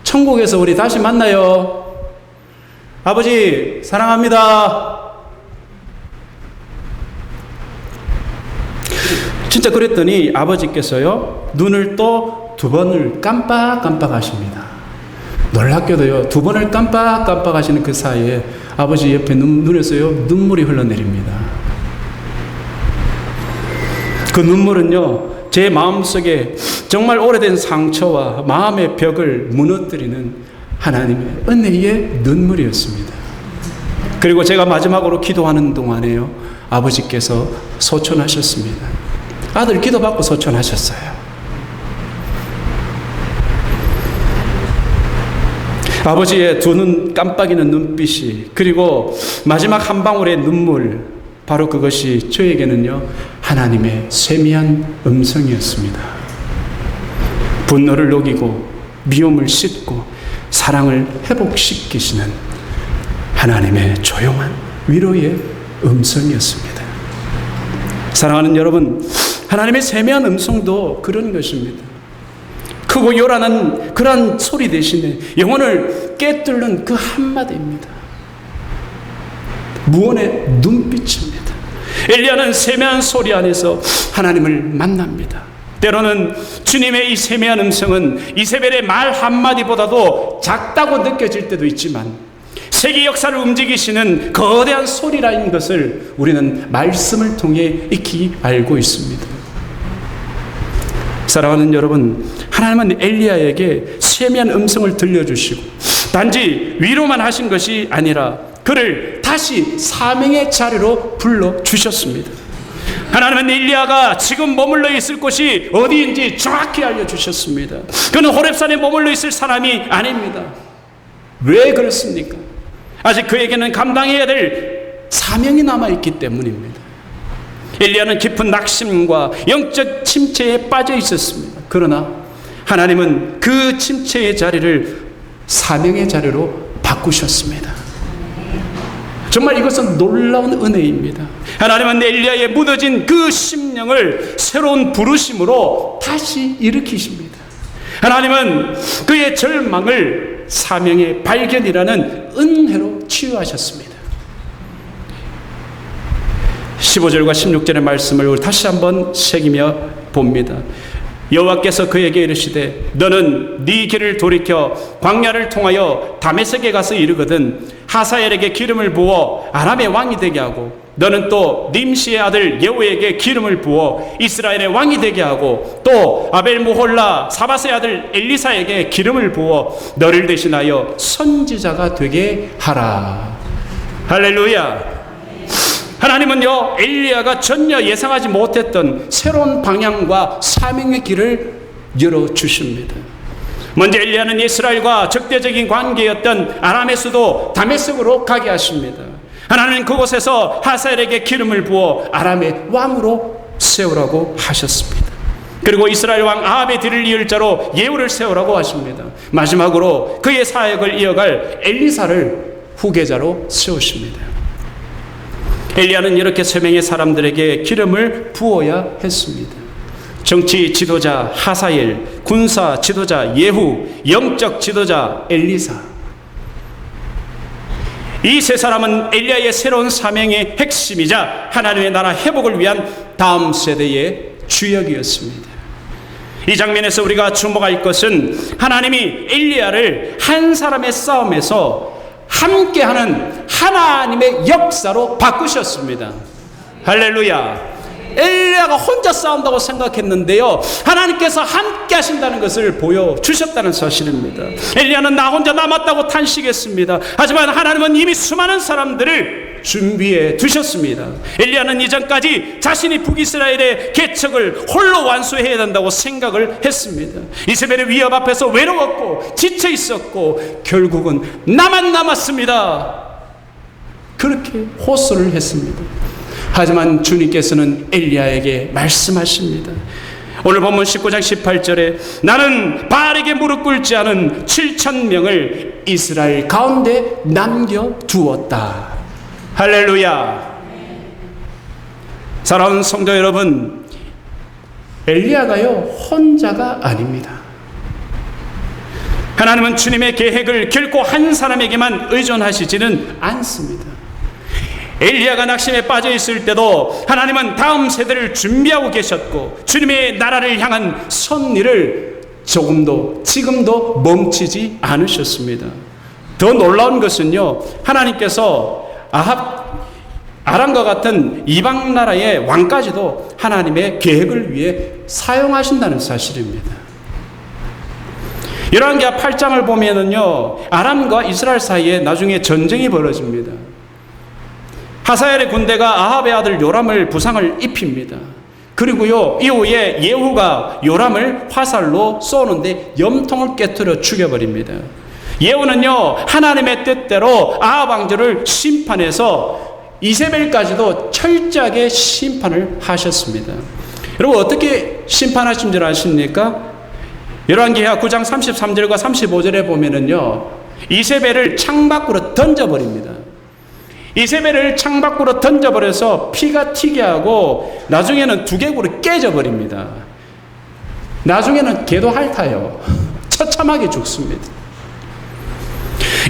천국에서 우리 다시 만나요. 아버지, 사랑합니다. 진짜 그랬더니 아버지께서요, 눈을 또 2번을 깜빡깜빡 하십니다. 놀랍게도요, 2번을 깜빡깜빡 하시는 그 사이에 아버지 옆에 눈에서요, 눈물이 흘러내립니다. 그 눈물은요, 제 마음속에 정말 오래된 상처와 마음의 벽을 무너뜨리는 하나님의 은혜의 눈물이었습니다. 그리고 제가 마지막으로 기도하는 동안에요, 아버지께서 소천하셨습니다. 아들 기도받고 소천하셨어요. 아버지의 2눈 깜빡이는 눈빛이, 그리고 마지막 한 방울의 눈물, 바로 그것이 저에게는요, 하나님의 세미한 음성이었습니다. 분노를 녹이고 미움을 씻고 사랑을 회복시키시는 하나님의 조용한 위로의 음성이었습니다. 사랑하는 여러분, 하나님의 세미한 음성도 그런 것입니다. 크고 요란한 그런 소리 대신에 영혼을 깨뚫는 그 한마디입니다. 무언의 눈빛입니다. 엘리야는 세미한 소리 안에서 하나님을 만납니다. 때로는 주님의 이 세미한 음성은 이세벨의 말 한마디보다도 작다고 느껴질 때도 있지만 세계 역사를 움직이시는 거대한 소리라는 것을 우리는 말씀을 통해 익히 알고 있습니다. 사랑하는 여러분, 하나님은 엘리야에게 세미한 음성을 들려주시고 단지 위로만 하신 것이 아니라 그를 다시 사명의 자리로 불러주셨습니다. 하나님은 엘리야가 지금 머물러 있을 곳이 어디인지 정확히 알려주셨습니다. 그는 호렙산에 머물러 있을 사람이 아닙니다. 왜 그렇습니까? 아직 그에게는 감당해야 될 사명이 남아있기 때문입니다. 엘리야는 깊은 낙심과 영적 침체에 빠져 있었습니다. 그러나 하나님은 그 침체의 자리를 사명의 자리로 바꾸셨습니다. 정말 이것은 놀라운 은혜입니다. 하나님은 엘리야의 무너진 그 심령을 새로운 부르심으로 다시 일으키십니다. 하나님은 그의 절망을 사명의 발견이라는 은혜로 치유하셨습니다. 15절과 16절의 말씀을 우리 다시 한번 새기며 봅니다. 여호와께서 그에게 이르시되 너는 네 길을 돌이켜 광야를 통하여 다메섹에 가서 이르거든 하사엘에게 기름을 부어 아람의 왕이 되게 하고 너는 또 님시의 아들 예후에게 기름을 부어 이스라엘의 왕이 되게 하고 또 아벨무홀라 사밧의 아들 엘리사에게 기름을 부어 너를 대신하여 선지자가 되게 하라. 할렐루야. 하나님은요, 엘리야가 전혀 예상하지 못했던 새로운 방향과 사명의 길을 열어주십니다. 먼저 엘리야는 이스라엘과 적대적인 관계였던 아람의 수도 다메섹으로 가게 하십니다. 하나님은 그곳에서 하사엘에게 기름을 부어 아람의 왕으로 세우라고 하셨습니다. 그리고 이스라엘 왕 아합의 뒤를 이을 자로 예후를 세우라고 하십니다. 마지막으로 그의 사역을 이어갈 엘리사를 후계자로 세우십니다. 엘리야는 이렇게 세 명의 사람들에게 기름을 부어야 했습니다. 정치 지도자 하사엘, 군사 지도자 예후, 영적 지도자 엘리사. 이 세 사람은 엘리야의 새로운 사명의 핵심이자 하나님의 나라 회복을 위한 다음 세대의 주역이었습니다. 이 장면에서 우리가 주목할 것은 하나님이 엘리야를 한 사람의 싸움에서 함께하는 하나님의 역사로 바꾸셨습니다. 할렐루야. 엘리야가 혼자 싸운다고 생각했는데요, 하나님께서 함께 하신다는 것을 보여주셨다는 사실입니다. 엘리야는 나 혼자 남았다고 탄식했습니다. 하지만 하나님은 이미 수많은 사람들을 준비해 두셨습니다. 엘리야는 이전까지 자신이 북이스라엘의 개척을 홀로 완수해야 된다고 생각을 했습니다. 이세벨의 위협 앞에서 외로웠고 지쳐 있었고 결국은 나만 남았습니다. 그렇게 호소를 했습니다. 하지만 주님께서는 엘리야에게 말씀하십니다. 오늘 본문 19장 18절에 나는 바알에게 무릎 꿇지 않은 7,000명을 이스라엘 가운데 남겨두었다. 할렐루야. 사랑하는 성도 여러분, 엘리야가요 혼자가 아닙니다. 하나님은 주님의 계획을 결코 한 사람에게만 의존하시지는 않습니다. 엘리야가 낙심에 빠져 있을 때도 하나님은 다음 세대를 준비하고 계셨고 주님의 나라를 향한 섭리를 조금도 지금도 멈추지 않으셨습니다. 더 놀라운 것은요, 하나님께서 아람과 같은 이방 나라의 왕까지도 하나님의 계획을 위해 사용하신다는 사실입니다. 열왕기하 8장을 보면은요, 아람과 이스라엘 사이에 나중에 전쟁이 벌어집니다. 하사엘의 군대가 아합의 아들 요람을 부상을 입힙니다. 그리고요, 이후에 예후가 요람을 화살로 쏘는데 염통을 깨뜨려 죽여버립니다. 예후는요, 하나님의 뜻대로 아합 왕조를 심판해서 이세벨까지도 철저하게 심판을 하셨습니다. 여러분, 어떻게 심판하신 줄 아십니까? 열왕기하 9장 33절과 35절에 보면은요, 이세벨을 창밖으로 던져버립니다. 이세벨을 창밖으로 던져버려서 피가 튀게 하고 나중에는 두개골이 깨져버립니다. 나중에는 개도 핥아요. 처참하게 죽습니다.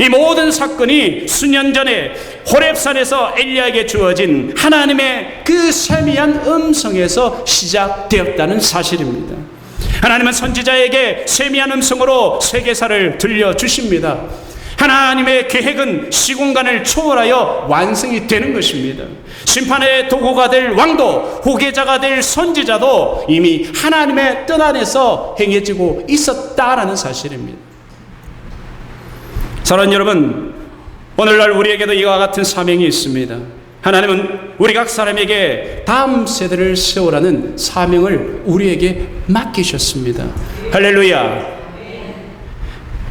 이 모든 사건이 수년 전에 호렙산에서 엘리야에게 주어진 하나님의 그 세미한 음성에서 시작되었다는 사실입니다. 하나님은 선지자에게 세미한 음성으로 세계사를 들려주십니다. 하나님의 계획은 시공간을 초월하여 완성이 되는 것입니다. 심판의 도구가 될 왕도, 후계자가 될 선지자도 이미 하나님의 뜻 안에서 행해지고 있었다라는 사실입니다. 사랑하는 여러분, 오늘날 우리에게도 이와 같은 사명이 있습니다. 하나님은 우리 각 사람에게 다음 세대를 세우라는 사명을 우리에게 맡기셨습니다. 할렐루야.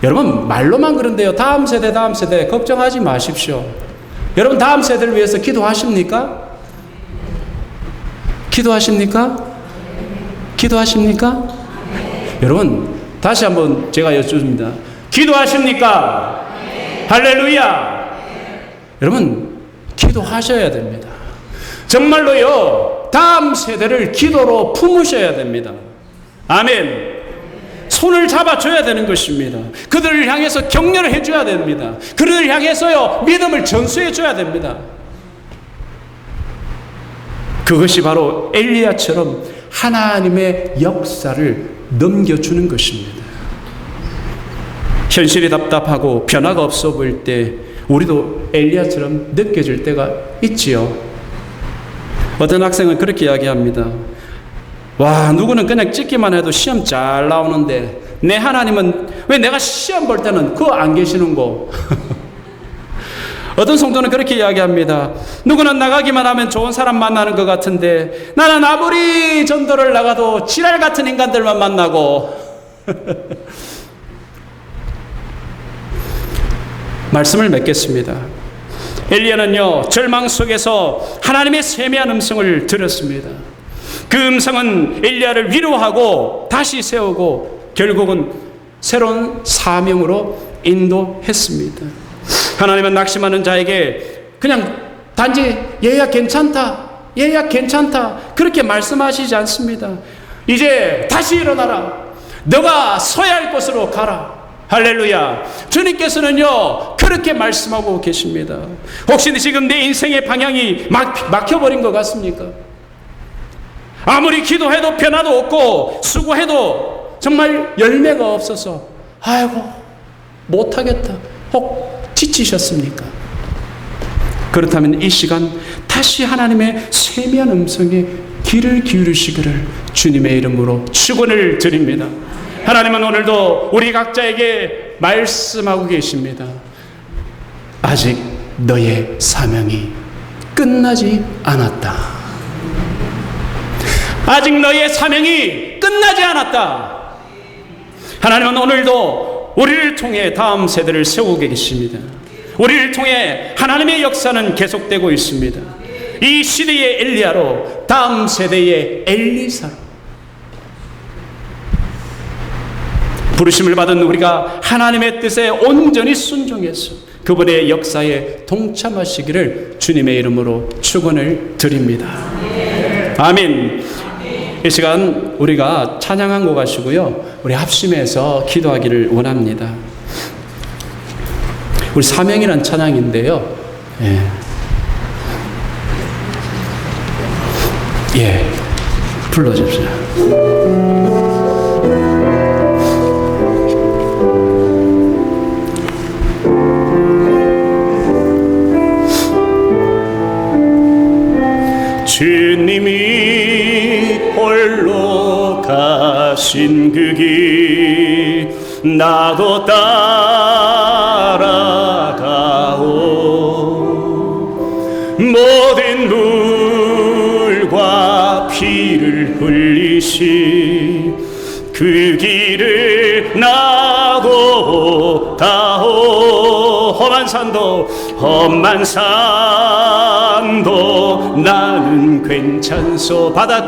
여러분, 말로만 그런데요, 다음 세대 걱정하지 마십시오. 여러분, 다음 세대를 위해서 기도하십니까? 기도하십니까? 기도하십니까? 여러분, 다시 한번 제가 여쭙습니다. 기도하십니까? 할렐루야. 여러분, 기도하셔야 됩니다. 정말로요, 다음 세대를 기도로 품으셔야 됩니다. 아멘. 손을 잡아줘야 되는 것입니다. 그들을 향해서 격려를 해줘야 됩니다. 그들을 향해서요, 믿음을 전수해줘야 됩니다. 그것이 바로 엘리야처럼 하나님의 역사를 넘겨주는 것입니다. 현실이 답답하고 변화가 없어 보일 때 우리도 엘리야처럼 느껴질 때가 있지요. 어떤 학생은 그렇게 이야기합니다. 와, 누구는 그냥 찍기만 해도 시험 잘 나오는데 내 하나님은 왜 내가 시험 볼 때는 그거 안 계시는고. 어떤 성도는 그렇게 이야기합니다. 누구는 나가기만 하면 좋은 사람 만나는 것 같은데 나는 아무리 전도를 나가도 지랄 같은 인간들만 만나고. 말씀을 맺겠습니다. 엘리야는요, 절망 속에서 하나님의 세미한 음성을 들었습니다. 그 음성은 엘리야를 위로하고 다시 세우고 결국은 새로운 사명으로 인도했습니다. 하나님은 낙심하는 자에게 그냥 단지 얘야 괜찮다, 얘야 괜찮다 그렇게 말씀하시지 않습니다. 이제 다시 일어나라. 너가 서야 할 곳으로 가라. 할렐루야. 주님께서는요 그렇게 말씀하고 계십니다. 혹시 지금 내 인생의 방향이 막혀버린 것 같습니까? 아무리 기도해도 변화도 없고 수고해도 정말 열매가 없어서 아이고 못하겠다 혹 지치셨습니까? 그렇다면 이 시간 다시 하나님의 세미한 음성에 귀를 기울이시기를 주님의 이름으로 축원을 드립니다. 하나님은 오늘도 우리 각자에게 말씀하고 계십니다. 아직 너의 사명이 끝나지 않았다. 아직 너의 사명이 끝나지 않았다. 하나님은 오늘도 우리를 통해 다음 세대를 세우고 계십니다. 우리를 통해 하나님의 역사는 계속되고 있습니다. 이 시대의 엘리야로 다음 세대의 엘리사로 부르심을 받은 우리가 하나님의 뜻에 온전히 순종해서 그분의 역사에 동참하시기를 주님의 이름으로 축원을 드립니다. 아멘. 이 시간 우리가 찬양한 것 가지고요 우리 합심해서 기도하기를 원합니다. 우리 사명이란 찬양인데요. 불러주십시오. 주님이 홀로 가신 그 길 나도 따라가오. 모든 물과 피를 흘리신 그 길을 나도 가오. 험한 산도 나는 괜찮소. 바다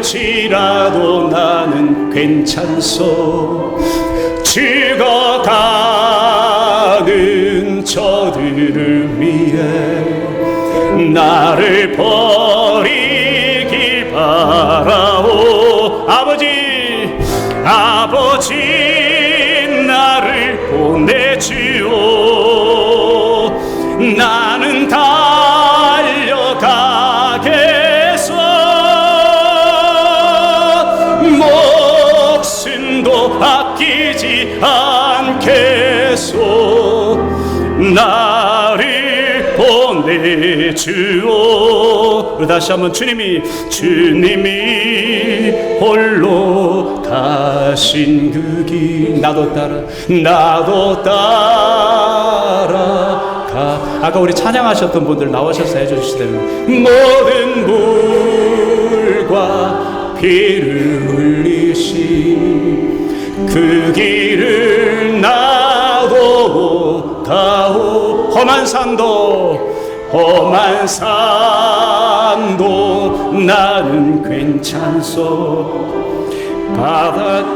끝이라도 나는 괜찮소. 죽어가는 저들을 위해 나를 버리길 바라오. 아버지 나를 보내주오. 나는 달려가겠소. 목숨도 아끼지 않겠소. 나를 보내주오. 다시 한번 주님이 홀로 가신 그 길 나도 따라가. 아까 우리 찬양하셨던 분들 나오셔서 해주시다면 모든 물과 피를 흘리신 그 길을 나도 가오. 험한 산도 나는 괜찮소. 바다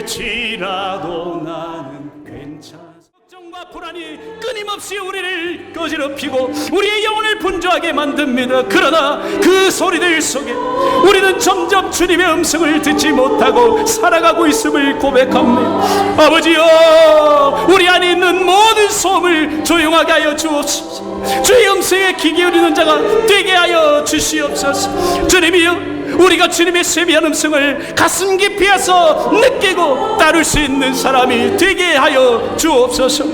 끝이라도 나는 괜찮소. 걱정과 불안이 끊임없이 우리를 거지럽히고 우리의 영혼을 분주하게 만듭니다. 그러나 그 소리들 속에 우리는 점점 주님의 음성을 듣지 못하고 살아가고 있음을 고백합니다. 아버지여, 우리 안에 있는 모든 소음을 조용하게 하여 주옵소서. 주의 음성에 귀 기울이는 자가 되게 하여 주시옵소서. 주님이여, 우리가 주님의 세미한 음성을 가슴 깊이에서 느끼고 따를 수 있는 사람이 되게 하여 주옵소서.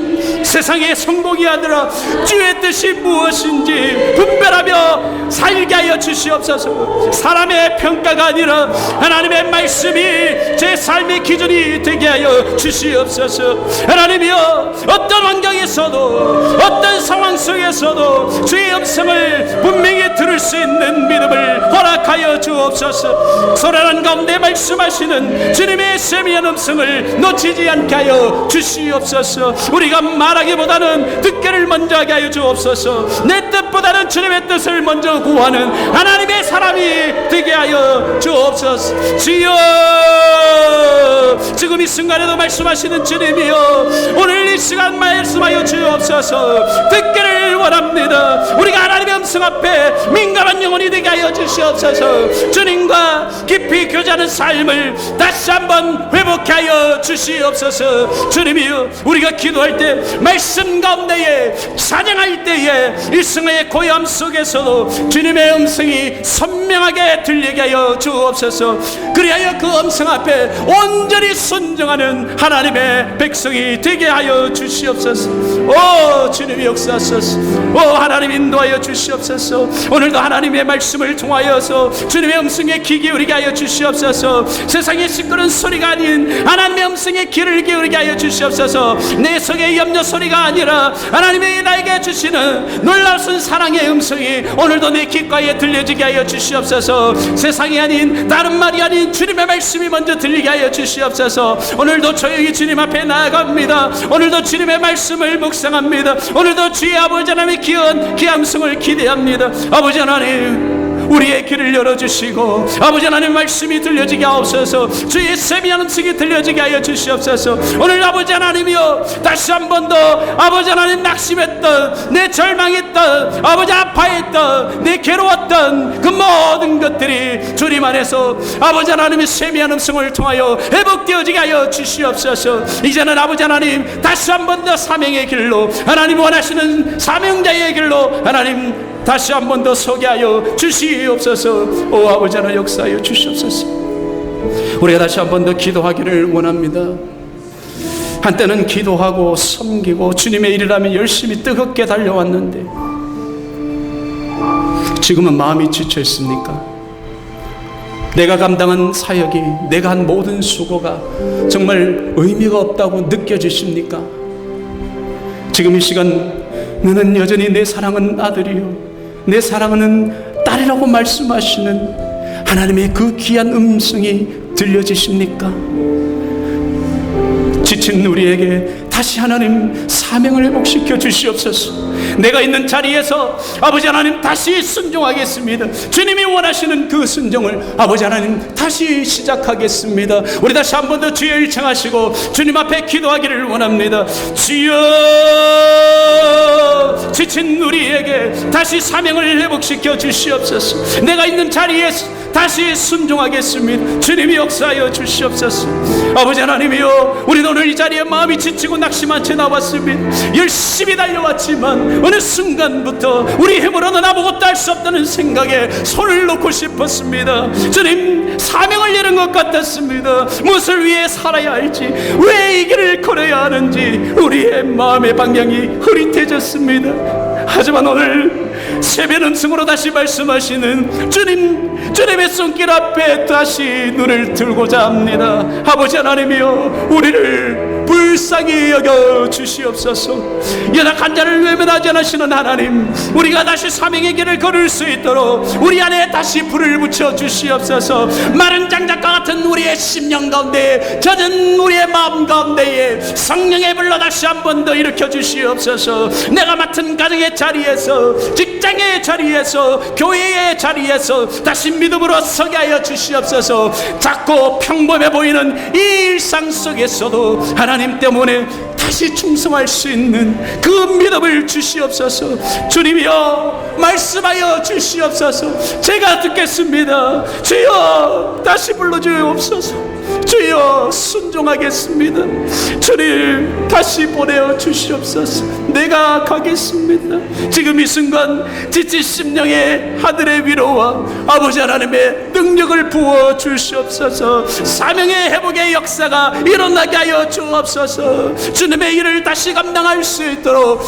세상의 성공이 아니라 주의 뜻이 무엇인지 분별하며 살게 하여 주시옵소서. 사람의 평가가 아니라 하나님의 말씀이 제 삶의 기준이 되게 하여 주시옵소서. 하나님이여, 어떤 환경에서도 어떤 상황 속에서도 주의 음성을 분명히 들을 수 있는 믿음을 허락하여 주옵소서. 주옵소서. 소란한 가운데 말씀하시는 주님의 세미한 음성을 놓치지 않게 하여 주시옵소서. 우리가 말하기보다는 듣기를 먼저 하게 하여 주옵소서. 내 뜻보다는 주님의 뜻을 먼저 구하는 하나님의 사람이 되게 하여 주옵소서. 주여, 지금 이 순간에도 말씀하시는 주님이여, 오늘 이 시간 말씀하여 주옵소서. 듣기를 원합니다. 우리가 하나님의 음성 앞에 민감한 영혼이 되게 하여 주시옵소서. 주님과 깊이 교제하는 삶을 다시 한번 회복해 하여 주시옵소서. 주님이여, 우리가 기도할 때, 말씀 가운데에 찬양할 때에 일승의 고요함 속에서도 주님의 음성이 선명하게 들리게 하여 주옵소서. 그리하여 그 음성 앞에 온전히 순종하는 하나님의 백성이 되게 하여 주시옵소서. 오 주님이 역사하소서. 오 하나님 인도하여 주시옵소서. 오늘도 하나님의 말씀을 통하여서 주님의 음성에 귀 기울이게 하여 주시옵소서. 세상의 시끄러운 소리가 아닌 하나님의 음성에 귀를 기울이게 하여 주시옵소서. 내 속의 염려 소리가 아니라 하나님의 나에게 주시는 놀라운 사랑의 음성이 오늘도 내 귓가에 들려지게 하여 주시옵소서. 세상이 아닌, 다른 말이 아닌 주님의 말씀이 먼저 들리게 하여 주시옵소서. 오늘도 조용히 주님 앞에 나아갑니다. 오늘도 주님의 말씀을 묵상합니다. 오늘도 주의 아버지 하나님의 귀한 기함성을 기대합니다. 아버지 하나님, 우리의 귀를 열어주시고 아버지 하나님 말씀이 들려지게 하옵소서. 주의 세미한 음성이 들려지게 하여 주시옵소서. 오늘 아버지 하나님이여, 다시 한 번 더 아버지 하나님 낙심했던, 내 절망했던, 아버지 아파했던, 내 괴로웠던 그 모든 것들이 주님 안에서 아버지 하나님의 세미한 음성을 통하여 회복되어지게 하여 주시옵소서. 이제는 아버지 하나님 다시 한 번 더 사명의 길로, 하나님 원하시는 사명자의 길로 하나님 다시 한 번 더 서게 하여 주시옵소서. 오 아버지 하나님 역사하여 주시옵소서. 우리가 다시 한 번 더 기도하기를 원합니다. 한때는 기도하고 섬기고 주님의 일이라면 열심히 뜨겁게 달려왔는데 지금은 마음이 지쳐 있습니까? 내가 감당한 사역이, 내가 한 모든 수고가 정말 의미가 없다고 느껴지십니까? 지금 이 시간 너는 여전히 내 사랑하는 아들이요, 내 사랑하는 딸이라고 말씀하시는 하나님의 그 귀한 음성이 들려지십니까? 지친 우리에게 다시 하나님 사명을 회복시켜 주시옵소서. 내가 있는 자리에서 아버지 하나님 다시 순종하겠습니다. 주님이 원하시는 그 순종을 아버지 하나님 다시 시작하겠습니다. 우리 다시 한 번 더 주여 일청하시고 주님 앞에 기도하기를 원합니다. 주여, 지친 우리에게 다시 사명을 회복시켜 주시옵소서. 내가 있는 자리에서 다시 순종하겠습니다. 주님이 역사하여 주시옵소서. 아버지 하나님이여, 우리는 오늘 이 자리에 마음이 지치고 낙심한 채 나왔습니다. 열심히 달려왔지만 어느 순간부터 우리 힘으로는 아무것도 할 수 없다는 생각에 손을 놓고 싶었습니다. 주님, 사명을 잃은 것 같았습니다. 무엇을 위해 살아야 할지, 왜 이 길을 걸어야 하는지 우리의 마음의 방향이 흐릿해졌습니다. 하지만 오늘 새벽 음성으로 다시 말씀하시는 주님의 손길 앞에 다시 눈을 들고자 합니다. 아버지 하나님이여, 우리를 불쌍히 여겨 주시옵소서. 연약한 자를 외면하지 않으시는 하나님, 우리가 다시 사명의 길을 걸을 수 있도록 우리 안에 다시 불을 붙여 주시옵소서. 마른 장작과 같은 우리의 심령 가운데, 젖은 우리의 마음 가운데에 성령의 불로 다시 한 번 더 일으켜 주시옵소서. 내가 맡은 가정의 자리에서, 직장의 자리에서, 교회의 자리에서 다시 믿음으로 서게 하여 주시옵소서. 작고 평범해 보이는 이 일상 속에서도 하나님 때문에 다시 충성할 수 있는 그 믿음을 주시옵소서. 주님이여, 말씀하여 주시옵소서. 제가 듣겠습니다. 주여, 다시 불러주옵소서. 주여, 순종하겠습니다. 주님, 다시 보내어 주시옵소서. 내가 가겠습니다. 지금 이 순간 지친 심령의 하늘의 위로와 아버지 하나님의 능력을 부어 주시옵소서. 사명의 회복의 역사가 일어나게 하여 주옵소서. 주님의 일을 다시 감당할 수 있도록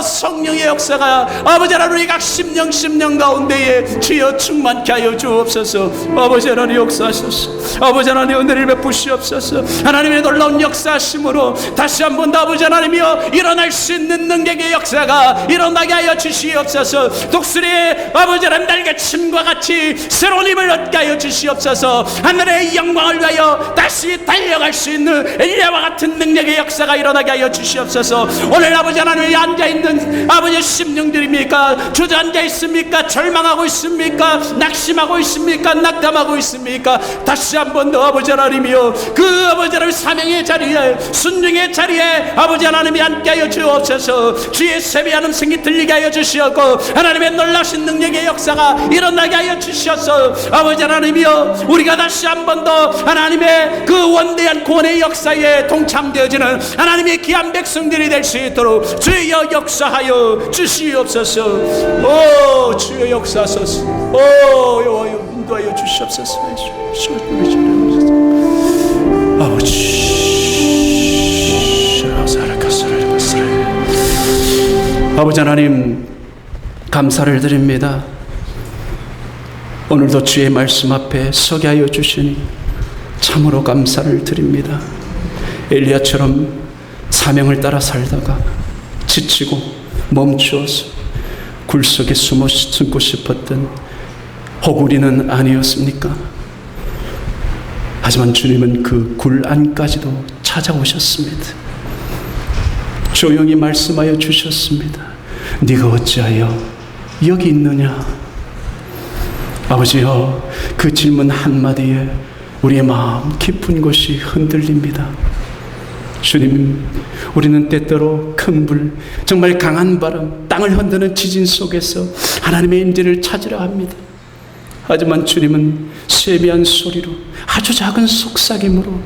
성령의 역사가 아버지 하나님 각 심령 가운데에 주여 충만케 하여 주옵소서. 아버지 하나님 역사하소서. 아버지 하나님 은혜를 베푸시옵소서. 하나님의 놀라운 역사하심으로 다시 한번 더 아버지 하나님이여 일어날 수 있는 능력의 역사가 일어나게 하여 주시옵소서. 독수리의 아버지 하나님 날개침과 같이 새로운 힘을 얻게 하여 주시옵소서. 하늘의 영광을 위하여 다시 달려갈 수 있는 엘리야와 같은 능력의 역사가 일어나게 하여 주시옵소서. 오늘 아버지 하나님이 앉아있는 아버지의 심령들입니까? 주저앉아 있습니까? 절망하고 있습니까? 낙심하고 있습니까? 낙담하고 있습니까? 다시 한번 더 아버지 하나님이여 그 아버지 하나님 사명의 자리에 순종의 자리에 아버지 하나님이 앉게 하여 주옵소서. 주의 세미한 음성이 들리게 하여 주시옵고 하나님의 놀라신 능력의 역사가 일어나게 하여 주시옵소서. 아버지 하나님이여 우리가 다시 한번 더 하나님의 그 원대한 구원의 역사에 동참되어지는 하나님의 귀한 백성들이 될 수 있도록 주여 역사하여 주시옵소서. 오 주여 역사하소서. 오 여호와여 인도하여 주시옵소서. 아버지 아버지 하나님 감사를 드립니다. 오늘도 주의 말씀 앞에 서게 하여 주시니 참으로 감사를 드립니다. 엘리야처럼 사명을 따라 살다가 지치고 멈추어서 굴 속에 숨고 싶었던 호구리는 아니었습니까? 하지만 주님은 그 굴 안까지도 찾아오셨습니다. 조용히 말씀하여 주셨습니다. 네가 어찌하여 여기 있느냐? 아버지여 그 질문 한마디에 우리의 마음 깊은 곳이 흔들립니다. 주님 우리는 때때로 큰 불 정말 강한 바람 땅을 흔드는 지진 속에서 하나님의 임재를 찾으려 합니다. 하지만 주님은 세미한 소리로 아주 작은 속삭임으로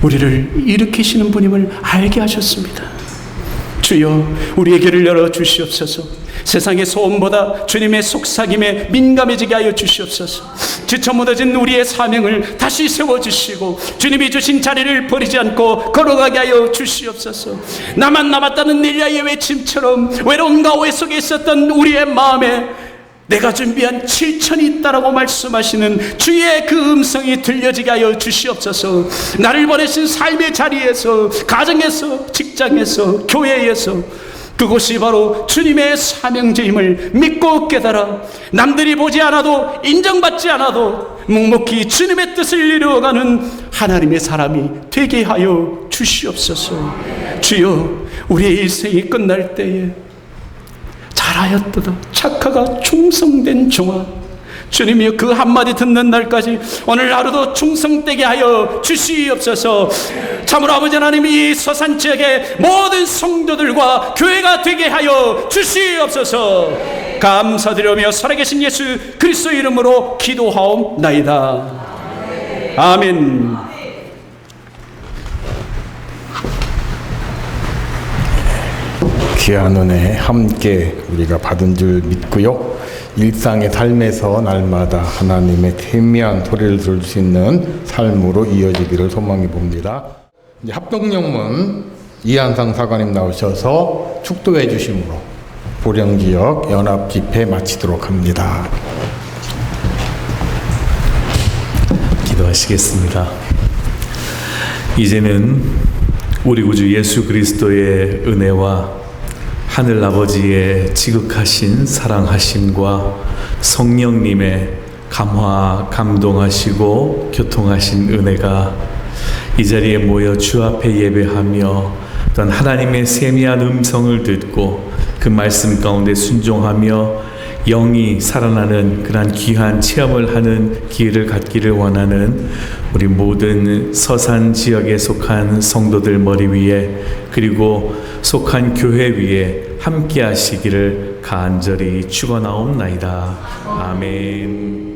우리를 일으키시는 분임을 알게 하셨습니다. 주여 우리의 귀를 열어 주시옵소서. 세상의 소음보다 주님의 속삭임에 민감해지게 하여 주시옵소서. 지쳐 무너진 우리의 사명을 다시 세워주시고 주님이 주신 자리를 버리지 않고 걸어가게 하여 주시옵소서. 나만 남았다는 엘리야의 외침처럼 외로운 가오에 속에 있었던 우리의 마음에 내가 준비한 7천이 있다라고 말씀하시는 주의 그 음성이 들려지게 하여 주시옵소서. 나를 보내신 삶의 자리에서 가정에서 직장에서 교회에서 그곳이 바로 주님의 사명제임을 믿고 깨달아 남들이 보지 않아도 인정받지 않아도 묵묵히 주님의 뜻을 이루어가는 하나님의 사람이 되게 하여 주시옵소서. 주여 우리의 일생이 끝날 때에 잘하였도다 착하가 충성된 종아, 주님이여 그 한마디 듣는 날까지 오늘 하루도 충성되게 하여 주시옵소서. 참으로 아버지 하나님이 이 서산 지역의 모든 성도들과 교회가 되게 하여 주시옵소서. 감사드리며 살아계신 예수 그리스도 이름으로 기도하옵나이다. 아멘. 귀한 은혜 함께 우리가 받은 줄 믿고요. 일상의 삶에서 날마다 하나님의 세미한 소리를 들을 수 있는 삶으로 이어지기를 소망해 봅니다. 이제 합동영문 이한상 사관님 나오셔서 축도해 주심으로 보령지역 연합집회 마치도록 합니다. 기도하시겠습니다. 이제는 우리 구주 예수 그리스도의 은혜와 하늘 아버지의 지극하신 사랑하심과 성령님의 감화 감동하시고 교통하신 은혜가 이 자리에 모여 주 앞에 예배하며 또한 하나님의 세미한 음성을 듣고 그 말씀 가운데 순종하며 영이 살아나는 그러한 귀한 체험을 하는 기회를 갖기를 원하는 우리 모든 서산 지역에 속한 성도들 머리 위에 그리고 속한 교회 위에 함께 하시기를 간절히 축원하옵나이다. 아멘.